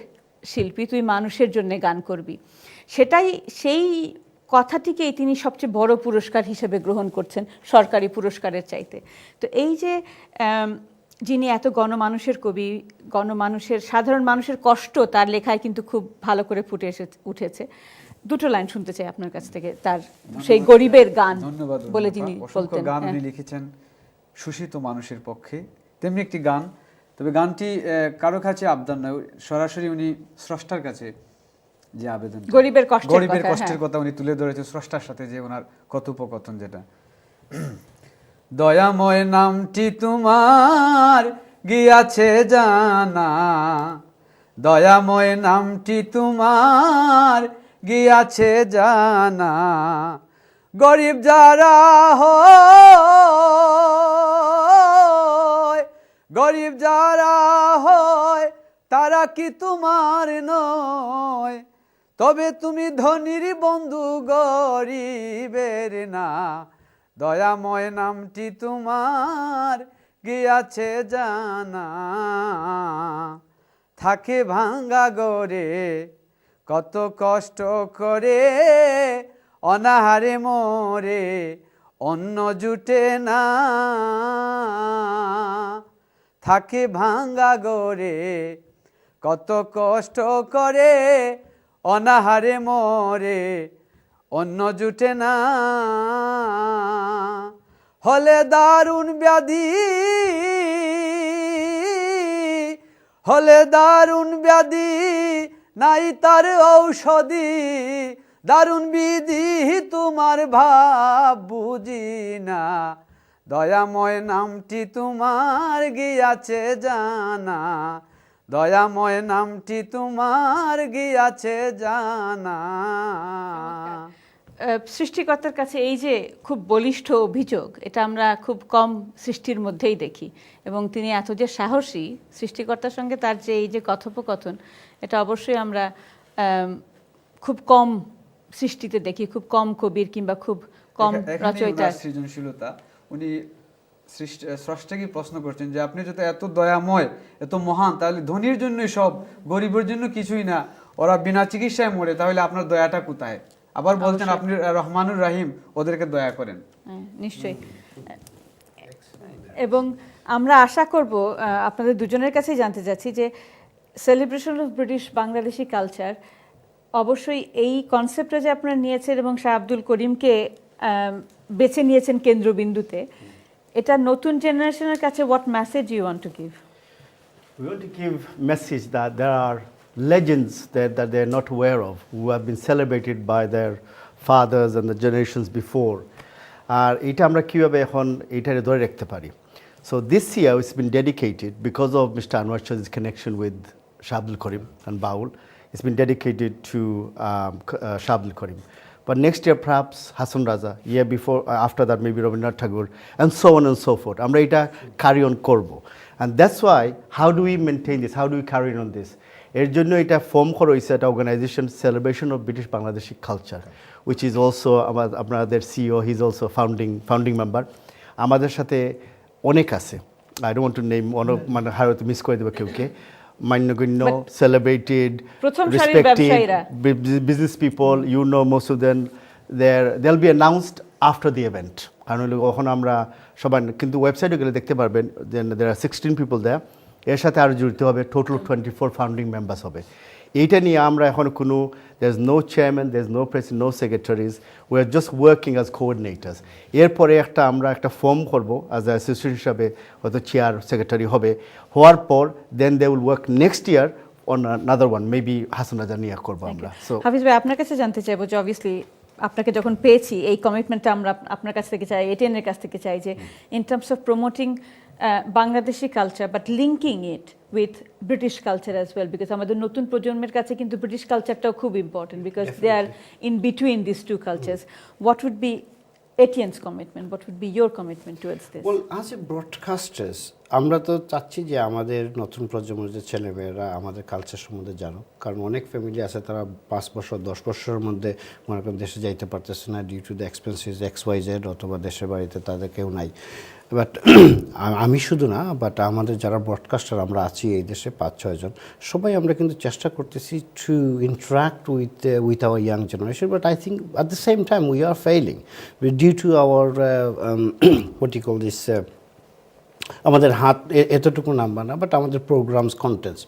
শিল্পী, তুই মানুষের জন্য গান করবি। সেই কথাটিকেই তিনি সবচেয়ে বড় পুরস্কার হিসেবে গ্রহণ করছেন সরকারি পুরস্কারের চাইতে। তো এই যে যিনি এত গণমানুষের কবি, গণমানুষের, সাধারণ মানুষের কষ্ট তার লেখায় কিন্তু খুব ভালো করে ফুটে উঠেছে। দুটো লাইন শুনতে চাই আপনার কাছ থেকে, তার সেই গরিবের গান ধন্যবাদ বলে যিনি অসংখ্য বলতেন। গান উনি লিখেছেন শোষিত মানুষের পক্ষে, তেমনি একটি গান, তবে গানটি কারো কাছে আবদার নয়, সরাসরি উনি স্রষ্টার কাছে যে আবেদন, গরিবের কষ্টের কথা উনি তুলে ধরেছে স্রষ্টার সাথে, যে ওনার কথোপকথন যেটা, দয়াময় নামটি তোমার গিয়াছে জানা, দয়াময় নামটি তোমার গিয়াছে জানা, গরিব যারা হয়, গরিব যারা হয় তারা কি তোমার নয়, তবে তুমি ধনীর বন্ধু গরিবের না, দয়াময় নামটি তোমার গিয়াছে জানা, থাকে ভাঙ্গা গরে কত কষ্ট করে, অনাহারে মরে অন্ন জুটে না, থাকে ভাঙ্গা গরে কত কষ্ট করে, অনাহারে মরে অন্ন জুটে না, হলে দারুণ ব্যাধি, হলে দারুণ ব্যাধি নাই তার ঔষধি, দারুণ বিধি তোমার ভাব বুঝি না, দয়াময় নামটি তোমার গিয়াছে জানা, দয়াময় নামটি তোমার গিয়াছে জানা। সৃষ্টিকর্তার কাছে এই যে খুব বলিষ্ঠ অভিযোগ, এটা আমরা খুব কম সৃষ্টির মধ্যেই দেখি, এবং তিনি এত যে সাহসী, সৃষ্টিকর্তার সঙ্গে তার যে এই যে কথোপকথন, এটা অবশ্যই আমরা খুব কম সৃষ্টিতে দেখি, খুব কম কবির কিংবা খুব কম রচয়িতার। সৃজনশীলতা, উনি স্রষ্টাকে প্রশ্ন করছেন যে আপনি যদি এত দয়াময়, এত মহান, তাহলে ধনীর জন্যই সব, গরিবের জন্য কিছুই না, ওরা বিনা চিকিৎসায় মরে, তাহলে আপনার দয়াটা কোথায়? আবার বলছেন আপনি রহমানুর রাহিম, ওদেরকে দয়া করেন। নিশ্চয়ই। এবং আমরা আশা করব আপনাদের দুজনের কাছেই জানতে চাচ্ছি যে celebration of British Bangladeshi culture অবশ্যই এই কনসেপ্টটা যে আপনারা নিয়েছেন এবং শাহ আব্দুল করিমকে বেছে নিয়েছেন কেন্দ্রবিন্দুতে, এটা নতুন জেনারেশনের কাছে what message you want to give? We want to give message that there are legends that they are not aware of, who have been celebrated by their fathers and the generations before. আর এটা আমরা কীভাবে এখন এইটারে ধরে রাখতে পারি? So this year it's been dedicated because of Mr. Anwar Shah's connection with Shah Abdul Karim and Baul. It's been dedicated to Shah Abdul Karim. But next year perhaps Hasan Raza, year before, after that maybe Rabindranath Tagore, and so on and so forth. আমরা এটা carry on করবো. And that's why, how do we maintain this? How do we carry on this? এর জন্য এটা form করা হয়েছে একটা organisation, celebration of British Bangladeshi culture, which is also আপনাদের CEO, he is also founding member. আমাদের সাথে অনেক আছে, I don't want to name, মানে হয়তো মিস করে দেবো কেউকে, মান্যগণ্য, celebrated, respected business people, you know most of them, they'll be announced after the event. কারণ ওখানে আমরা সবাই, কিন্তু ওয়েবসাইটে গেলে দেখতে পারবেন there are 16 people there, এর সাথে আরও জড়িত হবে টোটাল 24 ফাউন্ডিং মেম্বার্স হবে। এইটা নিয়ে আমরা এখন কোনো, there is no chairman, there is no president, no secretaries, we are just working as coordinators. এরপরে আমরা একটা ফর্ম করব অ্যাজ এ অ্যাসোসিয়েশন হিসাবে, হয়তো চেয়ার সেক্রেটারি হবে, হওয়ার পর then they will work next year on another one, maybe Hasan রাজা নিয়ে করবো আমরা। সো হাফিজ ভাই, আপনার কাছে জানতে চাইবো যে অবভিয়াসলি আপনাকে যখন পেয়েছি এই কমিটমেন্টটা আমরা আপনার কাছ থেকে চাই, এটিএনের কাছ থেকে চাই যে in terms of promoting Bangladeshi culture but linking it with British culture as well, because আমাদের নতুন প্রজন্মের কাছে কিন্তু ব্রিটিশ কালচারটাও খুব important, because they are in between this two cultures. What would be ATN's commitment, what would be your commitment towards this? Well, as a broadcasters আমরা তো চাচ্ছি যে আমাদের নতুন প্রজন্মের যে ছেলেমেয়েরা আমাদের কালচার সম্বন্ধে জানুক, কারণ অনেক ফ্যামিলি আছে তারা 5 বছর 10 বছরের মধ্যে মনে করেন দেশে যাইতে পারতেছে না due to the expenses XYZ, অথবা দেশের বাড়িতে তাদের কেউ নাই। বাট আমি শুধু না, বাট আমাদের যারা ব্রডকাস্টার আমরা আছি এই দেশে 5-6 জন, সবাই আমরা কিন্তু চেষ্টা করতেছি to interact with our young generation, but I think at the same time we are failing due to our what you call this, আমাদের হাত এতটুকু নাম্বার না, বাট আমাদের programmes contents,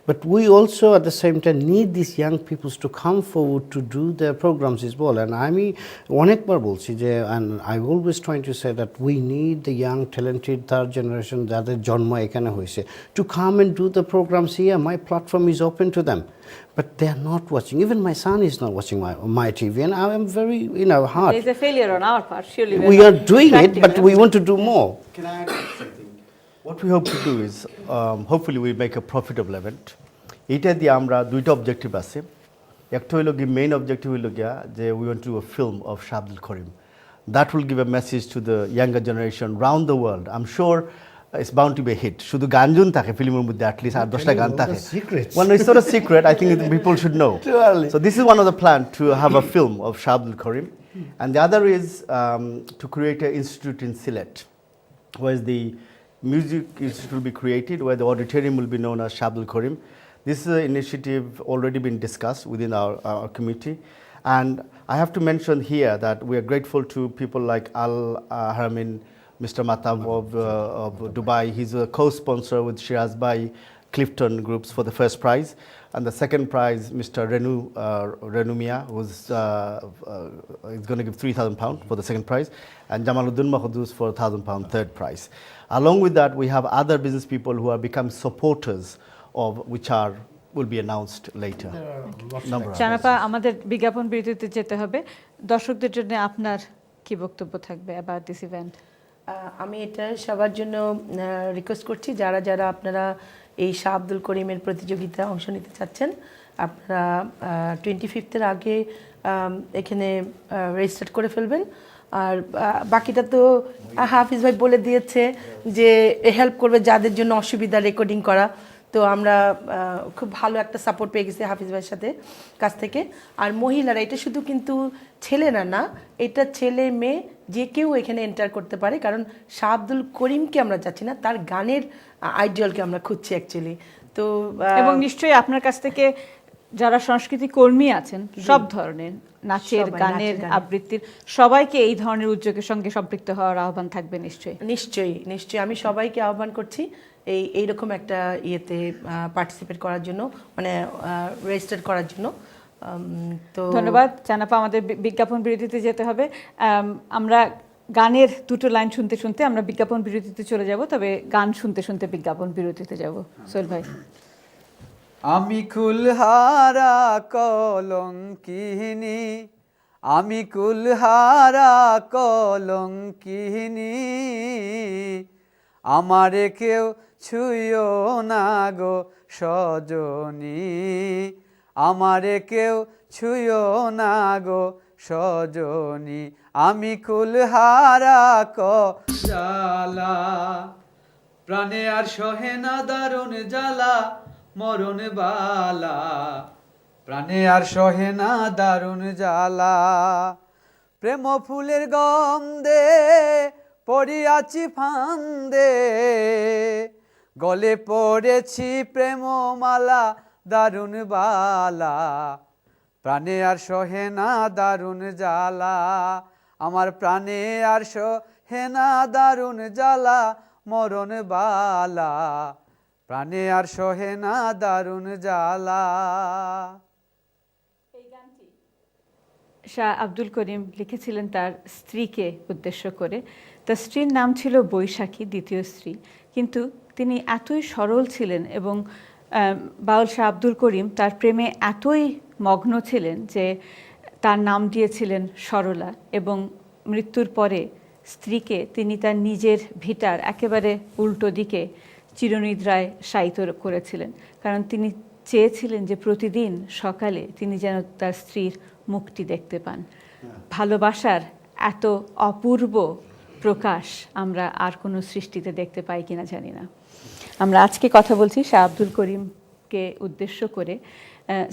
but we also at the same time need this young peoples to come forward to do the programmes is বল। And আমি অনেকবার বলছি যে, and I always trying to say that we need the young talented third generation যাদের জন্ম এখানে হয়েছে to come and do the programmes here. My platform is open to them, but they are not watching. Even my son is not watching my TV, and I am very, heart. There is a failure on our part, surely. We are doing it, but we want to do more. Can I add something? What we hope to do is, hopefully we make a profitable event. এটা দিয়ে আমরা দুইটা objective আছে। একটা হইল কি, main objective হইল গিয়া যে we want to do a film of Shah Abdul Karim. That will give a message to the younger generation round the world. I'm sure it's bound to be a hit. শুধু গানজুন থাকে ফিল্মের মধ্যে, at least 8-10টা গান থাকে। Well, it's not a secret. I think people should know. So this is one of the plan to have a film of Shah Abdul Karim, and the other is to create an institute in Sylhet, where the music institute will be created, where the auditorium will be known as Shah Abdul Karim. This is an initiative already been discussed within our committee, and I have to mention here that we are grateful to people like Al Haramin, Mr. Matam of Dubai. He's a co-sponsor with Shiraz Bhai Clifton Groups for the first prize, and the second prize, Mr. Renu Mia, who's is going to give £3,000 for the second prize, and Jamaluddin Mahdouz for £1,000 third prize. Along with that, we have other business people who have become supporters of which will be announced later. জানাপা, আমাদের বিজ্ঞাপন বিরতিতে যেতে হবে। দর্শকদের জন্য আপনার কি বক্তব্য থাকবে about this event? আমি এটা সবার জন্য রিকোয়েস্ট করছি, যারা যারা আপনারা এই শাহ আব্দুল করিমের প্রতিযোগিতায় অংশ নিতে চাচ্ছেন, আপনারা 25 আগে এখানে রেজিস্টার করে ফেলবেন। আর বাকিটা তো হাফিজ ভাই বলে দিয়েছে যে হেল্প করবে যাদের জন্য অসুবিধা রেকর্ডিং করা। তো আমরা খুব ভালো একটা সাপোর্ট পেয়ে গেছি হাফিজ ভাইয়ের সাথে কাছ থেকে। আর মহিলারা এটা শুধু কিন্তু ছেলেরা না, এটা ছেলে মেয়ে যে কেউ এখানে এন্টার করতে পারে, কারণ শাহ আব্দুল করিমকে আমরা যাচ্ছি না, তার গানের আইডিয়ালকে আমরা খুঁজছি অ্যাকচুয়ালি। তো এবং নিশ্চয়ই আপনার কাছ থেকে যারা সংস্কৃতি কর্মী আছেন সব ধরনের নাচের, গানের, আবৃত্তির, সবাইকে এই ধরনের উদ্যোগের সঙ্গে সম্পৃক্ত হওয়ার আহ্বান থাকবে নিশ্চয়ই। নিশ্চয়ই নিশ্চয়ই আমি সবাইকে আহ্বান করছি এইরকম একটা ইয়েতে পার্টিসিপেট করার জন্য, মানে রেজিস্টার করার জন্য। তো ধন্যবাদ জানাপা, আমাদের বিজ্ঞাপন বিরতিতে যেতে হবে। আমরা গানের দুটো লাইন শুনতে শুনতে আমরা বিজ্ঞাপন বিরতিতে চলে যাব, তবে গান শুনতে শুনতে বিজ্ঞাপন বিরতিতে যাব। সোহেল ভাই। আমি কুলহারা কলঙ্কিনী, আমি কুলহারা কলঙ্কিনী, আমারে কেউ ছুঁয়ো না গো সজনী, আমারে কেউ ছুঁয়ো না গো সজনী, আমি কুলহারা জ্বালা, প্রাণে আর সহে না দারুণ জ্বালা, মরণ বালা, প্রাণে আর সহে না দারুণ জ্বালা, প্রেম ফুলের গন্ধে পড়িয়াছি ফান্দে, গলে পড়েছি প্রেমমালা দারুণ বালা, প্রাণে আর সহে না দারুণ জ্বালা, আমার প্রাণে আর সহে না দারুণ জ্বালা, মরণ বালা, প্রাণে আর সহে না দারুণ জ্বালা। শাহ আব্দুল করিম লিখেছিলেন তার স্ত্রীকে উদ্দেশ্য করে। তার স্ত্রীর নাম ছিল বৈশাখী, দ্বিতীয় স্ত্রী, কিন্তু তিনি এতই সরল ছিলেন এবং বাউল শাহ আব্দুল করিম তার প্রেমে এতই মগ্ন ছিলেন যে তার নাম দিয়েছিলেন সরলা, এবং মৃত্যুর পরে স্ত্রীকে তিনি তার নিজের ভিটার একেবারে উল্টো দিকে চিরনিদ্রায় শায়িত করেছিলেন, কারণ তিনি চেয়েছিলেন যে প্রতিদিন সকালে তিনি যেন তার স্ত্রীর মুখটি দেখতে পান। ভালোবাসার এত অপূর্ব প্রকাশ আমরা আর কোনো সৃষ্টিতে দেখতে পাই কিনা জানি না। আমরা আজকে কথা বলছি শাহ আব্দুল করিমকে উদ্দেশ্য করে,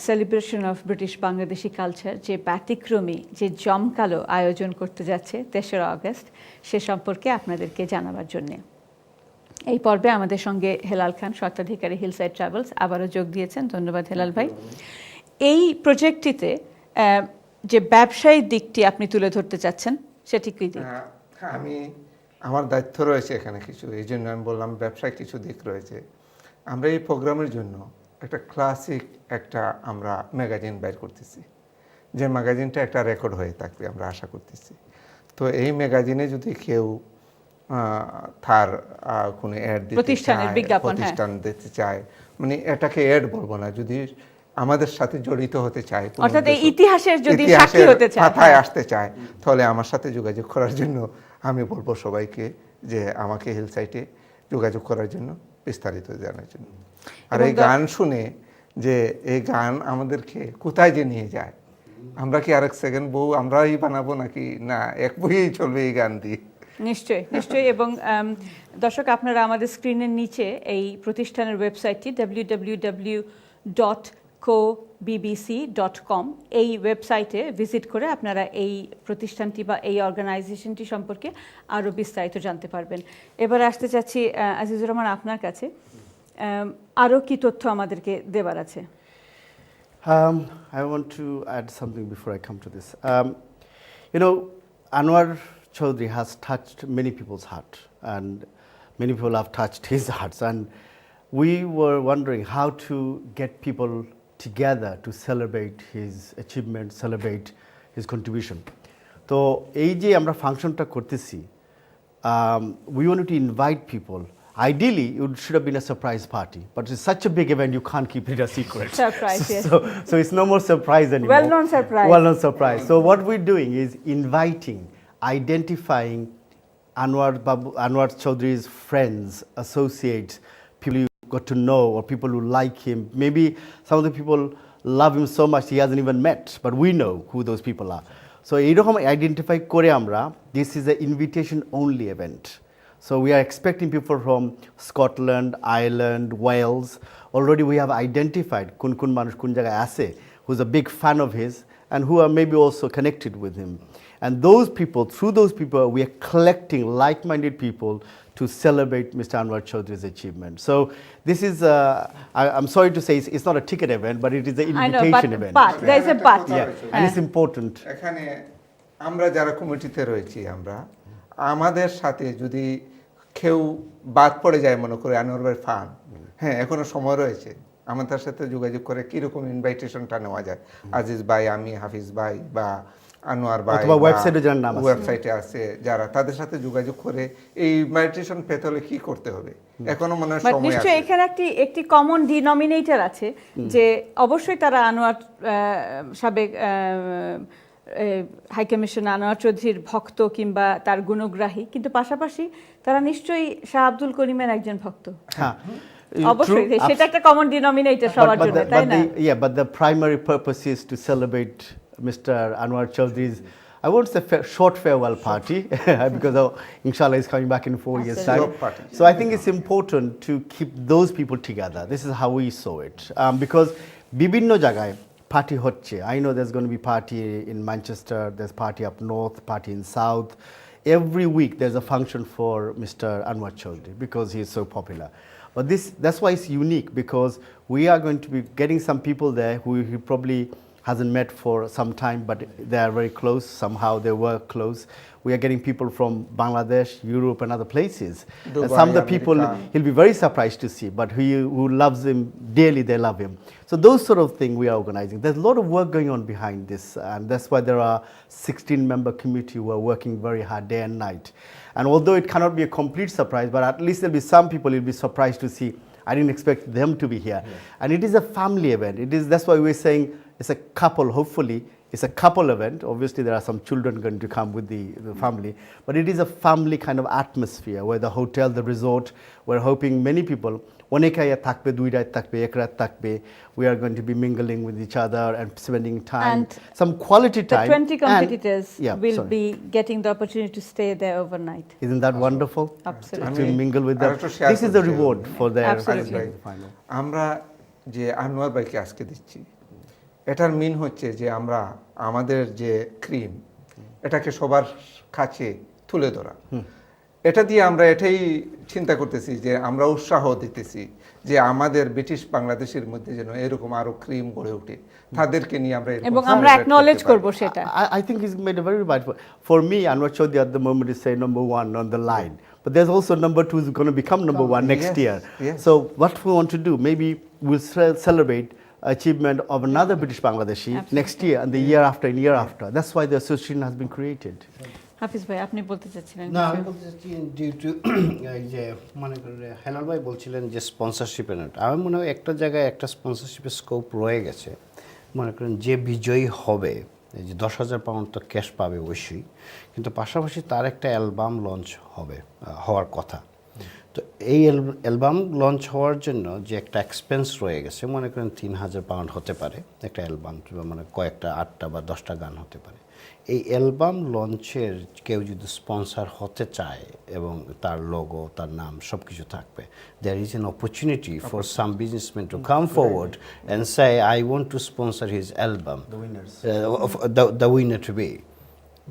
celebration of British Bangladeshi culture যে ব্যতিক্রমী, যে জমকালো আয়োজন করতে যাচ্ছে 3রা আগস্ট, সে সম্পর্কে আপনাদেরকে জানাবার জন্যে এই পর্বে আমাদের সঙ্গে হেলাল খান, স্বত্বাধিকারী হিলসাইড ট্রাভেলস, আবারও যোগ দিয়েছেন। ধন্যবাদ হেলাল ভাই। এই প্রজেক্টটিতে যে ব্যবসায়িক দিকটি আপনি তুলে ধরতে চাচ্ছেন সেটি কি দিক? আমি আমার দায়িত্ব রয়েছে এখানে কিছু, এই জন্য আমি বললাম ব্যবসায় কিছু দিক রয়েছে। আমরা এই প্রোগ্রামের জন্য একটা ক্লাসিক একটা আমরা ম্যাগাজিন বের করতেছি, যে ম্যাগাজিনটা একটা রেকর্ড হয়ে থাকবে আমরা আশা করতেছি। তো এই ম্যাগাজিনে যদি কেউ তার কোনো অ্যাড দিতে চায়, প্রতিষ্ঠান দিতে চায়, মানে এটাকে অ্যাড বলবো না, যদি আমাদের সাথে জড়িত হতে চায়, অর্থাৎ এই ইতিহাসের যদি সাক্ষী হতে চায়, পাতায় আসতে চায়, তাহলে আমার সাথে যোগাযোগ করার জন্য আমি বলবো সবাইকে যে আমাকে হিলসাইটে যোগাযোগ করার জন্য, বিস্তারিত জানার জন্য। আর এই গান শুনে যে এই গান আমাদেরকে কোথায় যে নিয়ে যায়, আমরা কি আরেক সেকেন্ড বউ আমরাই বানাবো নাকি না এক বইয়েই চলবে এই গান দিয়ে? নিশ্চয়ই নিশ্চয়ই। এবং দর্শক, আপনারা আমাদের স্ক্রিনের নিচে এই প্রতিষ্ঠানের ওয়েবসাইটটি www.cobbc.com, এই ওয়েবসাইটে ভিজিট করে আপনারা এই প্রতিষ্ঠানটি বা এই অর্গানাইজেশনটি সম্পর্কে আরও বিস্তারিত জানতে পারবেন। এবার আসতে চাচ্ছি আজিজুর রহমান আপনার কাছে, আরও কি তথ্য আমাদেরকে দেবার আছে? I want to add something before I come to this. You know, Anwar Chaudhry has touched many people's heart, and many people have touched his hearts, and we were wondering how to get people together to celebrate his achievement, celebrate his contribution. So, এই যে আমরা ফাংশনটা করতেছি, we wanted to invite people. Ideally, it should have been a surprise party, but it's such a big event, you can't keep it a secret. Surprise, yes. So it's no more surprise anymore. Well-known surprise. Well-known surprise. So what we're doing is inviting, identifying Anwar Chaudhry's friends, associates, people you got to know, or people who like him. Maybe some of the people love him so much he hasn't even met, but we know who those people are. So এইরকম identify করে আমরা, this is an invitation only event. So we are expecting people from Scotland, Ireland, Wales. Already we have identified kun manush kun jagay ase, who's a big fan of his and who are maybe also connected with him. And those people, through those people, we are collecting like-minded people to celebrate Mr. Anwar Chaudhry's achievement. So this is, I'm sorry to say, it's not a ticket event, but it is an invitation event. But there is a but. Yeah, and it's important. এখানে আমরা যারা কমিটিতে রয়েছি আমরা আমাদের সাথে যদি কেউ বাদ পড়ে যায় মনে করে আনোয়ার ভাই ফান, হ্যাঁ এখনো সময় রয়েছে আমাদের সাথে যোগাযোগ করে কিরকম ইনভাইটেশনটা নেওয়া যায়, আজিজ ভাই, আমি, হাফিজ ভাই বা আনোয়ার ভাই অথবা ওয়েবসাইটে যার নাম আছে, ওয়েবসাইটে আছে যারা, তাদের সাথে যোগাযোগ করে এই ইনভাইটেশন পেতে হলে কি করতে হবে এখনো মনে হয় সময় আছে। নিশ্চয়ই এখানে একটি কমন ডিনোমিনেটর আছে যে অবশ্যই তারা আনোয়ার সাবেক হাই কমিশনার আনোয়ার চৌধুরীর ভক্ত কিংবা তার গুণগ্রাহী, কিন্তু পাশাপাশি তারা নিশ্চয়ই শাহ আব্দুল করিমের একজন ভক্ত। হ্যাঁ, অবশ্যই সেটা একটা কমন ডিনোমিনেটর সবার জন্য, তাই না? Yeah, but the primary purpose is to celebrate Mr. Anwar Chaudhry's, I won't say short farewell party because inshallah he's coming back in 4 years time. So I think it's important to keep those people together. This is how we saw it, because bibinno jagay party hocche. I know there's going to be party in Manchester, there's party up north, party in south. Every week there's a function for Mr. Anwar Chaudhry because he is so popular. But that's why it's unique, because we are going to be getting some people there who he probably hasn't met for some time, but they are very close. Somehow they work close. We are getting people from Bangladesh, Europe, and other places. Dubai, and some of the people America. he'll be very surprised to see, but who loves him dearly, they love him. So those sort of things we are organizing. There's a lot of work going on behind this, and that's why there are 16-member committee who are working very hard day and night. And although it cannot be a complete surprise, but at least there'll be some people who'll be surprised to see, I didn't expect them to be here. Yeah. And it is a family event. That's why we're saying it's a couple, hopefully. It's a couple event. Obviously, there are some children going to come with the family. But it is a family kind of atmosphere where the hotel, the resort, we're hoping many people, onekaya takbe, duirat takbe, ekrat takbe, we are going to be mingling with each other and spending time, And some quality time. The 20 competitors will sorry. be getting the opportunity to stay there overnight. Isn't that wonderful? Absolutely. To mingle with them. This is the reward for their Absolutely. final. আমরা যে আনোয়ার ভাইকে আজকে দিচ্ছি, এটার মিন হচ্ছে যে আমরা আমাদের যে ক্রিম এটাকে সবার কাছে তুলে ধরা। এটা দিয়ে আমরা এটাই চিন্তা করতেছি যে আমরা উৎসাহ দিতেছি যে আমাদের ব্রিটিশ বাংলাদেশের মধ্যে যেন এরকম আরো ক্রিম গড়ে ওঠে, তাদেরকে নিয়ে আমরা এবং আমরা অ্যাকনলেজ করব সেটা। I think he's made a very right point. For me, Anwar Chaudhry at the moment is saying number 1 on the line. But there's also number 2 is going to become number 1 next year. Yes. So what we want to do, maybe we'll celebrate achievement of another British Bangladeshi next year and the year after and year after. That's why the association has been created. হাফিজ ভাই, আপনি বলতে চাচ্ছিলেন? না, আমি বলতে চাচ্ছি due to এই যে মনে করেন হেলাল ভাই বলছিলেন যে স্পন্সরশিপের নোট, আমার মনে হয় একটা জায়গায় একটা স্পন্সরশিপের স্কোপ রয়ে গেছে। মনে করেন যে বিজয়ী হবে, এই যে 10,000 পাউন্ড তো ক্যাশ পাবে অবশ্যই, কিন্তু পাশাপাশি তার একটা অ্যালবাম লঞ্চ হওয়ার কথা। তো এই অ্যালবাম লঞ্চ হওয়ার জন্য যে একটা এক্সপেন্স রয়ে গেছে, মনে করেন 3,000 পাউন্ড হতে পারে একটা অ্যালবাম, মানে কয়েকটা 8টা বা 10টা গান হতে পারে। এই অ্যালবাম লঞ্চের কেউ যদি স্পন্সর হতে চায় এবং তার লোগো, তার নাম সব কিছু থাকবে, there is an opportunity for some businessmen to come forward and say, I want to sponsor his album, the winners, the winner to be,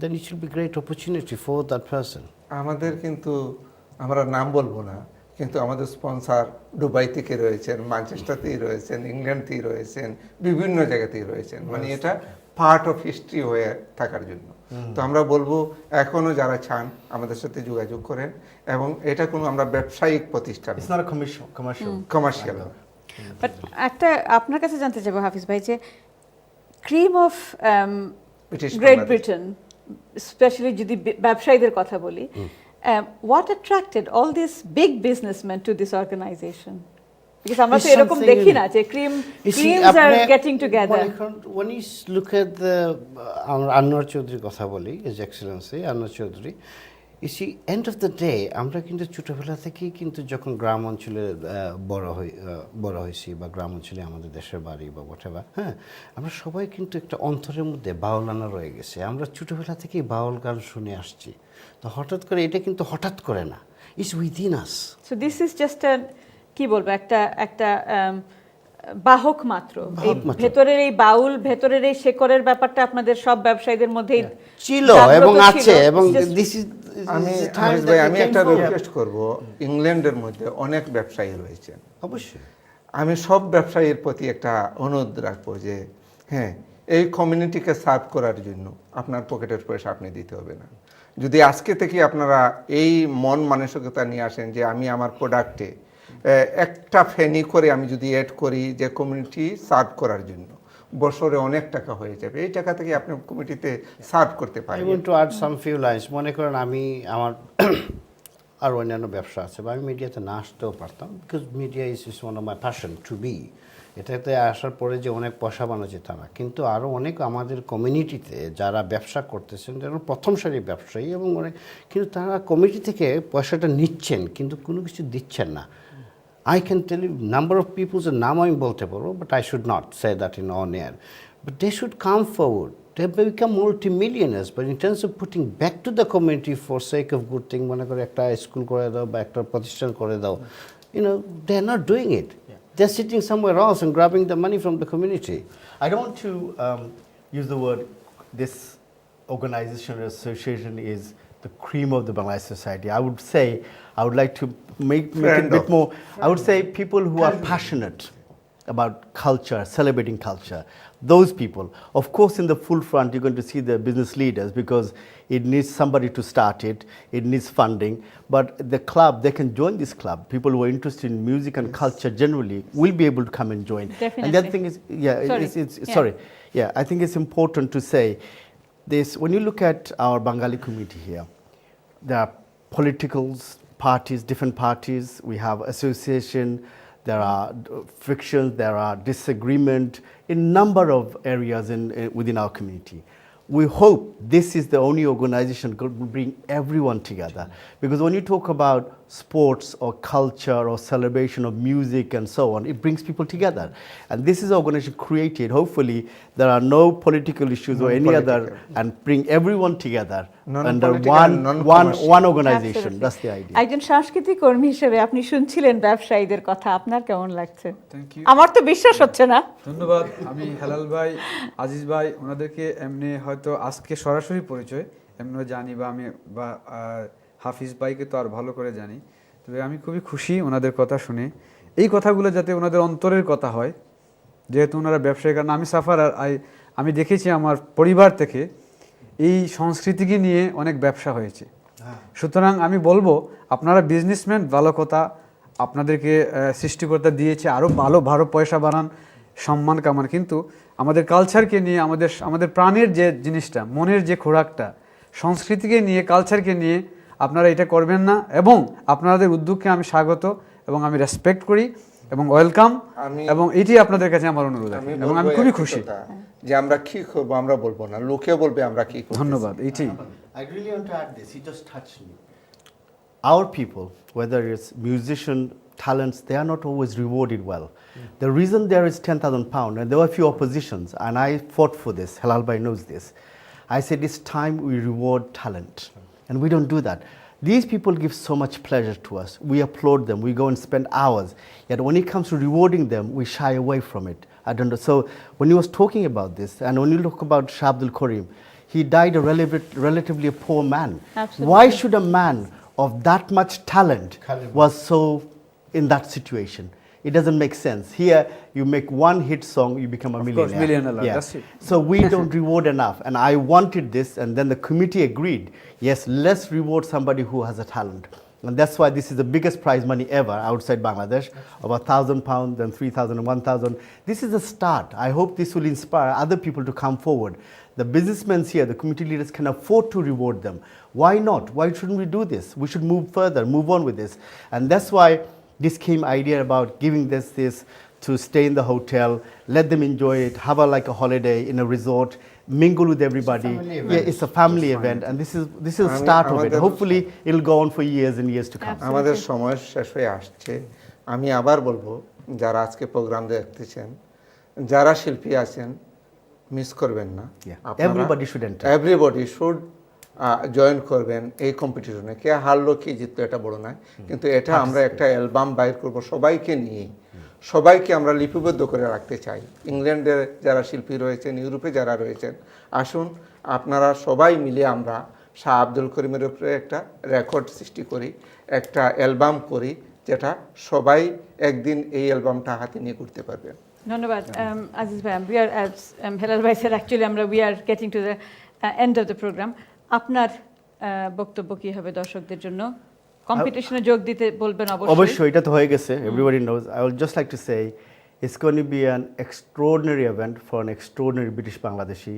then it should be great opportunity for that person. আমাদের কিন্তু আমরা নাম বলবো না, কিন্তু আমাদের sponsor Dubai থেকে রয়েছেন, ম্যানচেস্টারতেই রয়েছেন, ইংল্যান্ডতেই রয়েছেন, বিভিন্ন জায়গাতেই রয়েছেন, মানে এটা পার্ট অফ হিস্ট্রি হয়ে থাকার জন্য। তো আমরা বলবো এখনো যারা চান আমাদের সাথে যোগাযোগ করেন, এবং এটা কোনো আমরা ব্যবসায়িক প্রতিষ্ঠান, It's not a commercial. But একটা আপনার কাছে জানতে চাইবো হাফিজ ভাই, যে cream of great Britain, specially যদি ব্যবসায়ীদের কথা বলি, what attracted all these big businessmen to this organization? Because আমরা তো এরকম দেখি না যে creams are getting together. When you look at the Anwar Chaudhry কথা বলি, His Excellency Anwar Chaudhry, you see, end of the day আমরা কিন্তু ছোটবেলা থেকেই কিন্তু যখন গ্রাম অঞ্চলে বড় হয়েছি বা গ্রাম অঞ্চলে আমাদের দেশের বাড়ি বা whatever, হ্যাঁ, আমরা সবাই কিন্তু একটা অন্তরের মধ্যে বাউলানা রয়ে গেছে। আমরা ছোটবেলা থেকেই বাউল গান শুনে আসছি। তো হঠাৎ করে এটা কিন্তু হঠাৎ করে না, It's within us. So this is just কি বলবো একটা একটা বাহক মাত্র, এই ভেতরের এই বাউল, ভেতরের এই শেকরের ব্যাপারটা আপনাদের সব ব্যবসায়ীদের মধ্যেই ছিল জাগ্রত এবং ছিল। আছে এবং It's just- this is আমি the time আমির that ভাই, we আমি came একটা forward. রিকোয়েস্ট করব, ইংল্যান্ডের মধ্যে অনেক ব্যবসায়ী রয়েছেন, অবশ্যই আমি সব ব্যবসায়ীর প্রতি একটা অনুরোধ রাখবো যে হ্যাঁ, এই কমিউনিটিকে সার্ভ করার জন্য আপনার পকেটের পয়সা আপনি দিতে হবে না। যদি আজকে থেকে আপনারা এই মন মানসিকতা নিয়ে আসেন যে আমি আমার প্রোডাক্টে একটা ফেনি করে আমি যদি অ্যাড করি যে কমিউনিটি সার্ভ করার জন্য, বছরে অনেক টাকা হয়ে যাবে, এই টাকা থেকে আপনি কমিটিতে সার্ভ করতে I পারবেন। want to add some few lines. মনে করেন আমি আমার আর অন্যান্য ব্যবসা আছে বা আমি মিডিয়াতে না আসতেও পারতাম, because media is one of my passion to be. এটাতে আসার পরে যে অনেক পয়সা বানানো যেত না, কিন্তু আরও অনেক আমাদের কমিউনিটিতে যারা ব্যবসা করতেছেন, যারা প্রথম সারির ব্যবসায়ী এবং অনেক, কিন্তু তারা কমিউনিটি থেকে পয়সাটা নিচ্ছেন কিন্তু কোনো কিছু দিচ্ছেন না। I can tell you number of people's নাম আমি বলতে পারবো, but I should not say that in on air. But they should come forward. They become multi-millionaires, but in terms of putting back to the community for sake of good thing, মনে করে একটা school করে দাও বা একটা প্রতিষ্ঠান করে দাও, they are not doing it. They're sitting somewhere else and grabbing the money from the community. I don't want to use the word, this organization or association is the cream of the Bangladesh society. I would say, I would like to make it a bit more, I would say people who are passionate about culture, celebrating culture, those people. Of course, in the full front, you're going to see the business leaders because it needs somebody to start it, it needs funding. But the club, they can join this club. People who are interested in music and culture generally will be able to come and join. Definitely. And the other thing is, Sorry. it's sorry. Yeah, I think it's important to say this. When you look at our Bengali community here, there are political parties, different parties. We have association. There are frictions. There are disagreement in number of areas within our community. We hope this is the only organization that will bring everyone together. Because when you talk about sports or culture or celebration of music and so on, it brings people together. And this is an organization created, hopefully, there are no political issues or any other, and bring everyone together under one organization. Absolutely. That's the idea. একজন সাংস্কৃতিক কর্মী হিসেবে আপনি শুনছিলেন ব্যবসায়ীদের কথা, আপনার কেমন লাগছে? থ্যাংক ইউ, আমার তো বিশ্বাস হচ্ছে না। ধন্যবাদ। আমি হেলাল ভাই, আজিজ ভাই, ওনাদেরকে এমনি হয়তো আজকে সরাসরি পরিচয় এমনিও জানি, বা আমি বা হাফিজ ভাইকে তো আর ভালো করে জানি। তবে আমি খুবই খুশি ওনাদের কথা শুনে, এই কথাগুলো যাতে ওনাদের অন্তরের কথা হয়, যেহেতু ওনারা ব্যবসায়ী। কারণ আমি সাফার আমি দেখেছি আমার পরিবার থেকে এই সংস্কৃতিকে নিয়ে অনেক ব্যবসা হয়েছে। সুতরাং আমি বলবো আপনারা বিজনেসম্যান, ভালো কথা, আপনাদেরকে সৃষ্টিকর্তা দিয়েছে আরও ভালো পয়সা বানান, সম্মান কামান, কিন্তু আমাদের কালচারকে নিয়ে, আমাদের প্রাণের যে জিনিসটা, মনের যে খোরাকটা, সংস্কৃতিকে নিয়ে, কালচারকে নিয়ে আপনারা এটা করবেন না। এবং আপনাদের উদ্যোগকে আমি স্বাগত এবং আমি রেসপেক্ট করি এবং ওয়েলকাম, এবং এটি আপনাদের কাছে আমার অনুরোধ আছে এবং আমি খুবই খুশি যে আমরা কি করব, আমরা বলবো না, লোকে বলবে আমরা কি করব। ধন্যবাদ। এইটি I really want to add this. He just touched me. Our people, whether it's musician, talents, they are not always rewarded well. The reason there is 10,000 pounds, and there were a few oppositions, and I fought for this. Halal Bhai knows this. I said it's time we reward talent, and we don't do that. These people give so much pleasure to us. We applaud them. We go and spend hours. Yet when it comes to rewarding them, we shy away from it. I don't know. So when he was talking about this, and when you look about Shah Abdul Karim, he died a relatively a poor man. Absolutely. Why should a man of that much talent was so in that situation? It doesn't make sense. Here, you make one hit song, you become a Of course, millionaire. millionaire, that's it. So we don't reward enough. And I wanted this, and then the committee agreed, yes, let's reward somebody who has a talent. And that's why this is the biggest prize money ever outside Bangladesh, of £1,000, then 3,000 and 1,000. This is a start. I hope this will inspire other people to come forward. The businessmen here, the community leaders can afford to reward them. Why not? Why shouldn't we do this? We should move further, move on with this. And that's why this came idea about giving this to stay in the hotel, let them enjoy it, have like a holiday in a resort, mingle with everybody. Yeah, it's a family event, and this is a start of it. Hopefully, it'll go on for years and years to come. আমাদের সময় শেষ হয়ে আসছে। আমি আবার বলবো, যারা আজকে প্রোগ্রাম দেখতেছেন, যারা শিল্পী আছেন, মিস করবেন না। Yeah. Everybody should enter. Everybody should join করবেন এই কম্পিটিশনে। কে হারলো কে জিতলো এটা বড় নয়, কিন্তু এটা আমরা একটা অ্যালবাম বাইর করব সবাইকে নিয়ে, সবাইকে আমরা লিপিবদ্ধ করে রাখতে চাই। ইংল্যান্ডের যারা শিল্পী রয়েছেন, ইউরোপে যারা রয়েছেন, আসুন আপনারা সবাই মিলে আমরা শাহ আব্দুল করিমের উপরে একটা রেকর্ড সৃষ্টি করি, একটা অ্যালবাম করি, যেটা সবাই একদিন এই অ্যালবামটা হাতে নিয়ে ঘুরতে পারবেন। ধন্যবাদ আজিজ ভাই। We are, as হেলাল ভাই said, actually আমরা we are getting to the end of the program. আপনার বক্তব্য কি হবে দর্শকদের জন্য? কম্পিটিশনে যোগ দিতে বলবেন অবশ্যই। অবশ্যই, এটা তো হয়ে গেছে, everybody knows. I would just like to say it's going to be an extraordinary event for an extraordinary British Bangladeshi,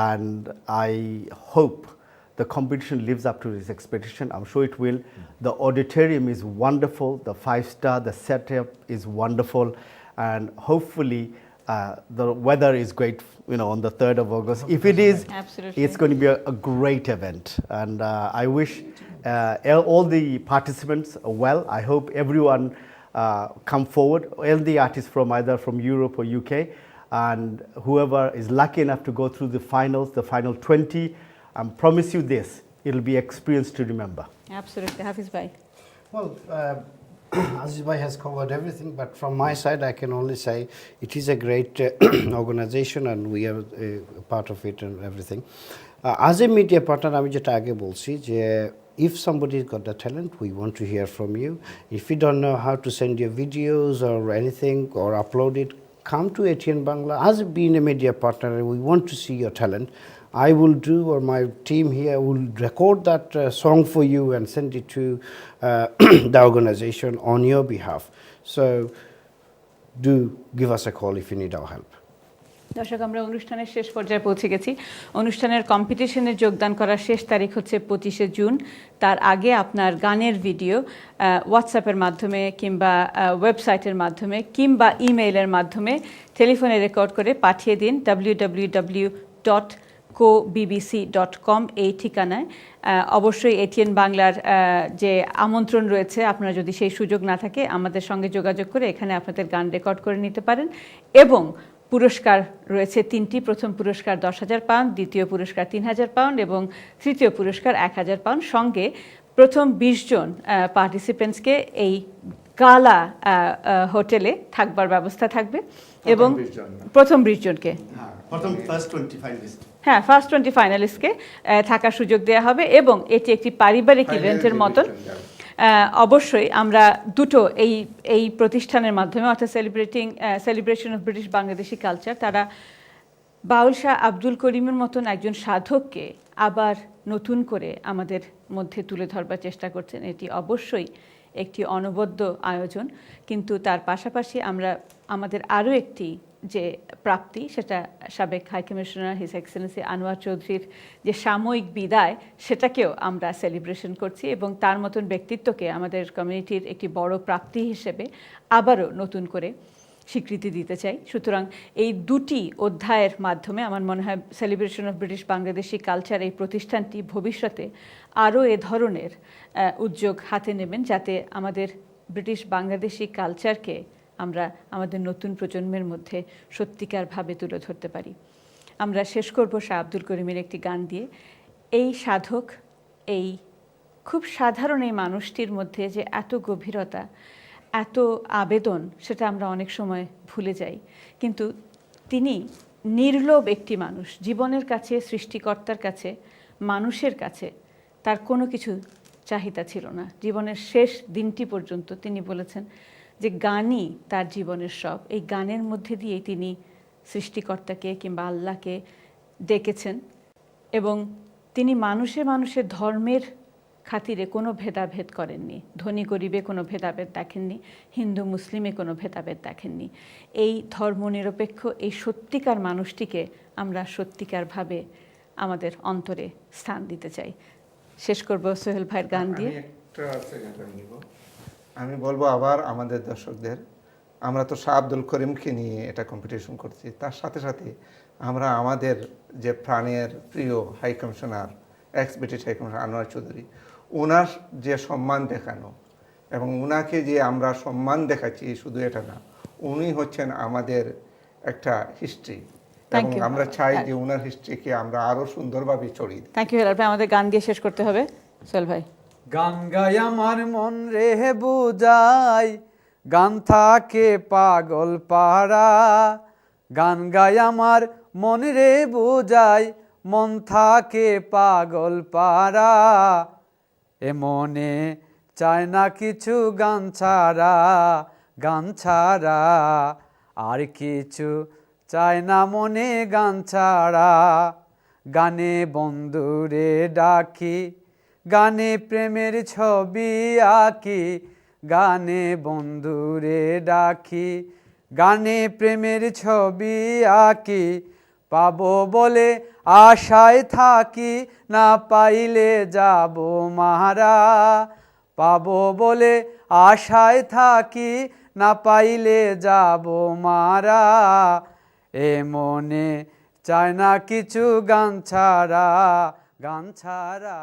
and I hope the competition lives up to this expectation. I'm sure it will. The auditorium is wonderful, the 5-star, the setup is wonderful, and hopefully the weather is great, on the 3rd of August. If it is, Absolutely. it's going to be a great event, and I wish all the participants well. I hope everyone come forward, all the artists from either from Europe or UK, and whoever is lucky enough to go through the finals, the final 20, I promise you this, it'll be experience to remember. Absolutely. Hafiz ভাই। Well, Aziz Bhai has covered everything, but from my side, I can only say it is a great organization, and we are a part of it and everything. As a media partner, আমি যেটা আগে বলছি যে if somebody's got the talent, we want to hear from you. If you don't know how to send your videos or anything or upload it, come to ATN Bangla. As being a media partner, we want to see your talent. I will do, or my team here will record that song for you and send it to the organization on your behalf. So do give us a call if you need our help. দর্শক, আমরা অনুষ্ঠানের শেষ পর্যায়ে পৌঁছে গেছি। অনুষ্ঠানের কম্পিটিশনে যোগদান করার শেষ তারিখ হচ্ছে 25শে জুন। তার আগে আপনার গানের ভিডিও হোয়াটসঅ্যাপের মাধ্যমে কিংবা ওয়েবসাইটের মাধ্যমে কিংবা ইমেইলের মাধ্যমে টেলিফোনে রেকর্ড করে পাঠিয়ে দিন www.cobbc.com এই ঠিকানায়। অবশ্যই এটিএন বাংলার যে আমন্ত্রণ রয়েছে, আপনারা যদি সেই সুযোগ না থাকে আমাদের সঙ্গে যোগাযোগ করে এখানে আপনাদের গান রেকর্ড করে নিতে পারেন। এবং পুরস্কার রয়েছে 3টি। প্রথম পুরস্কার 10,000 পাউন্ড, দ্বিতীয় পুরস্কার 3,000 পাউন্ড এবং তৃতীয় পুরস্কার 1,000 পাউন্ড। সঙ্গে প্রথম 20 জন পার্টিসিপেন্টসকে এই গালা হোটেলে থাকবার ব্যবস্থা থাকবে এবং প্রথম 20 জনকে ফার্স্ট 20 ফাইনালিস্টকে থাকার সুযোগ দেওয়া হবে এবং এটি একটি পারিবারিক ইভেন্টের মতন। অবশ্যই আমরা দুটো এই প্রতিষ্ঠানের মাধ্যমে, অর্থাৎ celebration of British Bangladeshi culture, তারা বাউল শাহ আব্দুল করিমের মতন একজন সাধককে আবার নতুন করে আমাদের মধ্যে তুলে ধরবার চেষ্টা করছেন। এটি অবশ্যই একটি অনবদ্য আয়োজন, কিন্তু তার পাশাপাশি আমরা আমাদের আরও একটি যে প্রাপ্তি, সেটা সাবেক high commissioner his excellency Anwar চৌধুরীর যে সাময়িক বিদায়, সেটাকেও আমরা সেলিব্রেশন করছি এবং তার মতন ব্যক্তিত্বকে আমাদের কমিউনিটির একটি বড় প্রাপ্তি হিসেবে আবারও নতুন করে স্বীকৃতি দিতে চাই। সুতরাং এই দুটি অধ্যায়ের মাধ্যমে আমার মনে হয় celebration of British Bangladeshi culture এই প্রতিষ্ঠানটি ভবিষ্যতে আরও এ ধরনের উদ্যোগ হাতে নেবেন, যাতে আমাদের ব্রিটিশ বাংলাদেশি কালচারকে আমরা আমাদের নতুন প্রজন্মের মধ্যে সত্যিকারভাবে তুলে ধরতে পারি। আমরা শেষ করব শাহ আব্দুল করিমের একটি গান দিয়ে। এই সাধক, এই খুব সাধারণ এই মানুষটির মধ্যে যে এত গভীরতা, এত আবেদন, সেটা আমরা অনেক সময় ভুলে যাই। কিন্তু তিনি নির্লোভ একটি মানুষ। জীবনের কাছে, সৃষ্টিকর্তার কাছে, মানুষের কাছে তার কোনো কিছু চাহিদা ছিল না। জীবনের শেষ দিনটি পর্যন্ত তিনি বলেছেন যে গানই তার জীবনের সব। এই গানের মধ্যে দিয়েই তিনি সৃষ্টিকর্তাকে কিংবা আল্লাহকে ডেকেছেন এবং তিনি মানুষের ধর্মের খাতিরে কোনো ভেদাভেদ করেননি। ধনী গরিবে কোনো ভেদাভেদ দেখেননি, হিন্দু মুসলিমে কোনো ভেদাভেদ দেখেননি। এই ধর্মনিরপেক্ষ এই সত্যিকার মানুষটিকে আমরা সত্যিকারভাবে আমাদের অন্তরে স্থান দিতে চাই। শেষ করব সোহেল ভাইয়ের গান দিয়ে। আমি বলবো আবার আমাদের দর্শকদের, আমরা তো শাহ আব্দুল করিমকে নিয়ে এটা কম্পিটিশন করছি, তার সাথে সাথে আমরা আমাদের যে প্রাণের প্রিয় high commissioner, ex British high commissioner Anwar Chowdhury, ওনার যে সম্মান দেখানো এবং ওনাকে যে আমরা সম্মান দেখাচ্ছি, শুধু এটা না, উনি হচ্ছেন আমাদের একটা হিস্ট্রি। Thank এবং you. আমরা চাই যে ওনার হিস্ট্রিকে আমরা আরো সুন্দরভাবে ছড়িয়ে দিই। থ্যাংক ইউ হেলাল ভাই, আমাদের গান দিয়ে শেষ করতে হবে। সোহেল ভাই। গান গাই আমার মন রে বুঝাই, গান থাকে পাগল পারা। গান গাই আমার মন রে বুঝাই, মন থাকে পাগল পারা। এ মনে চায় না কিছু গান ছাড়া, গান ছাড়া আর কিছু চায় না মনে গান ছাড়া। গানে বন্ধুরে ডাকি, গানে প্রেমের ছবি আঁকি, গানে বন্ধুরে ডাকি, গানে প্রেমের ছবি আঁকি। পাবো বলে আশায় থাকি, না পাইলে যাব মারা। পাবো বলে আশায় থাকি, না পাইলে যাব মারা। এ মনে চায় না কিছু গান ছাড়া, গান ছাড়া।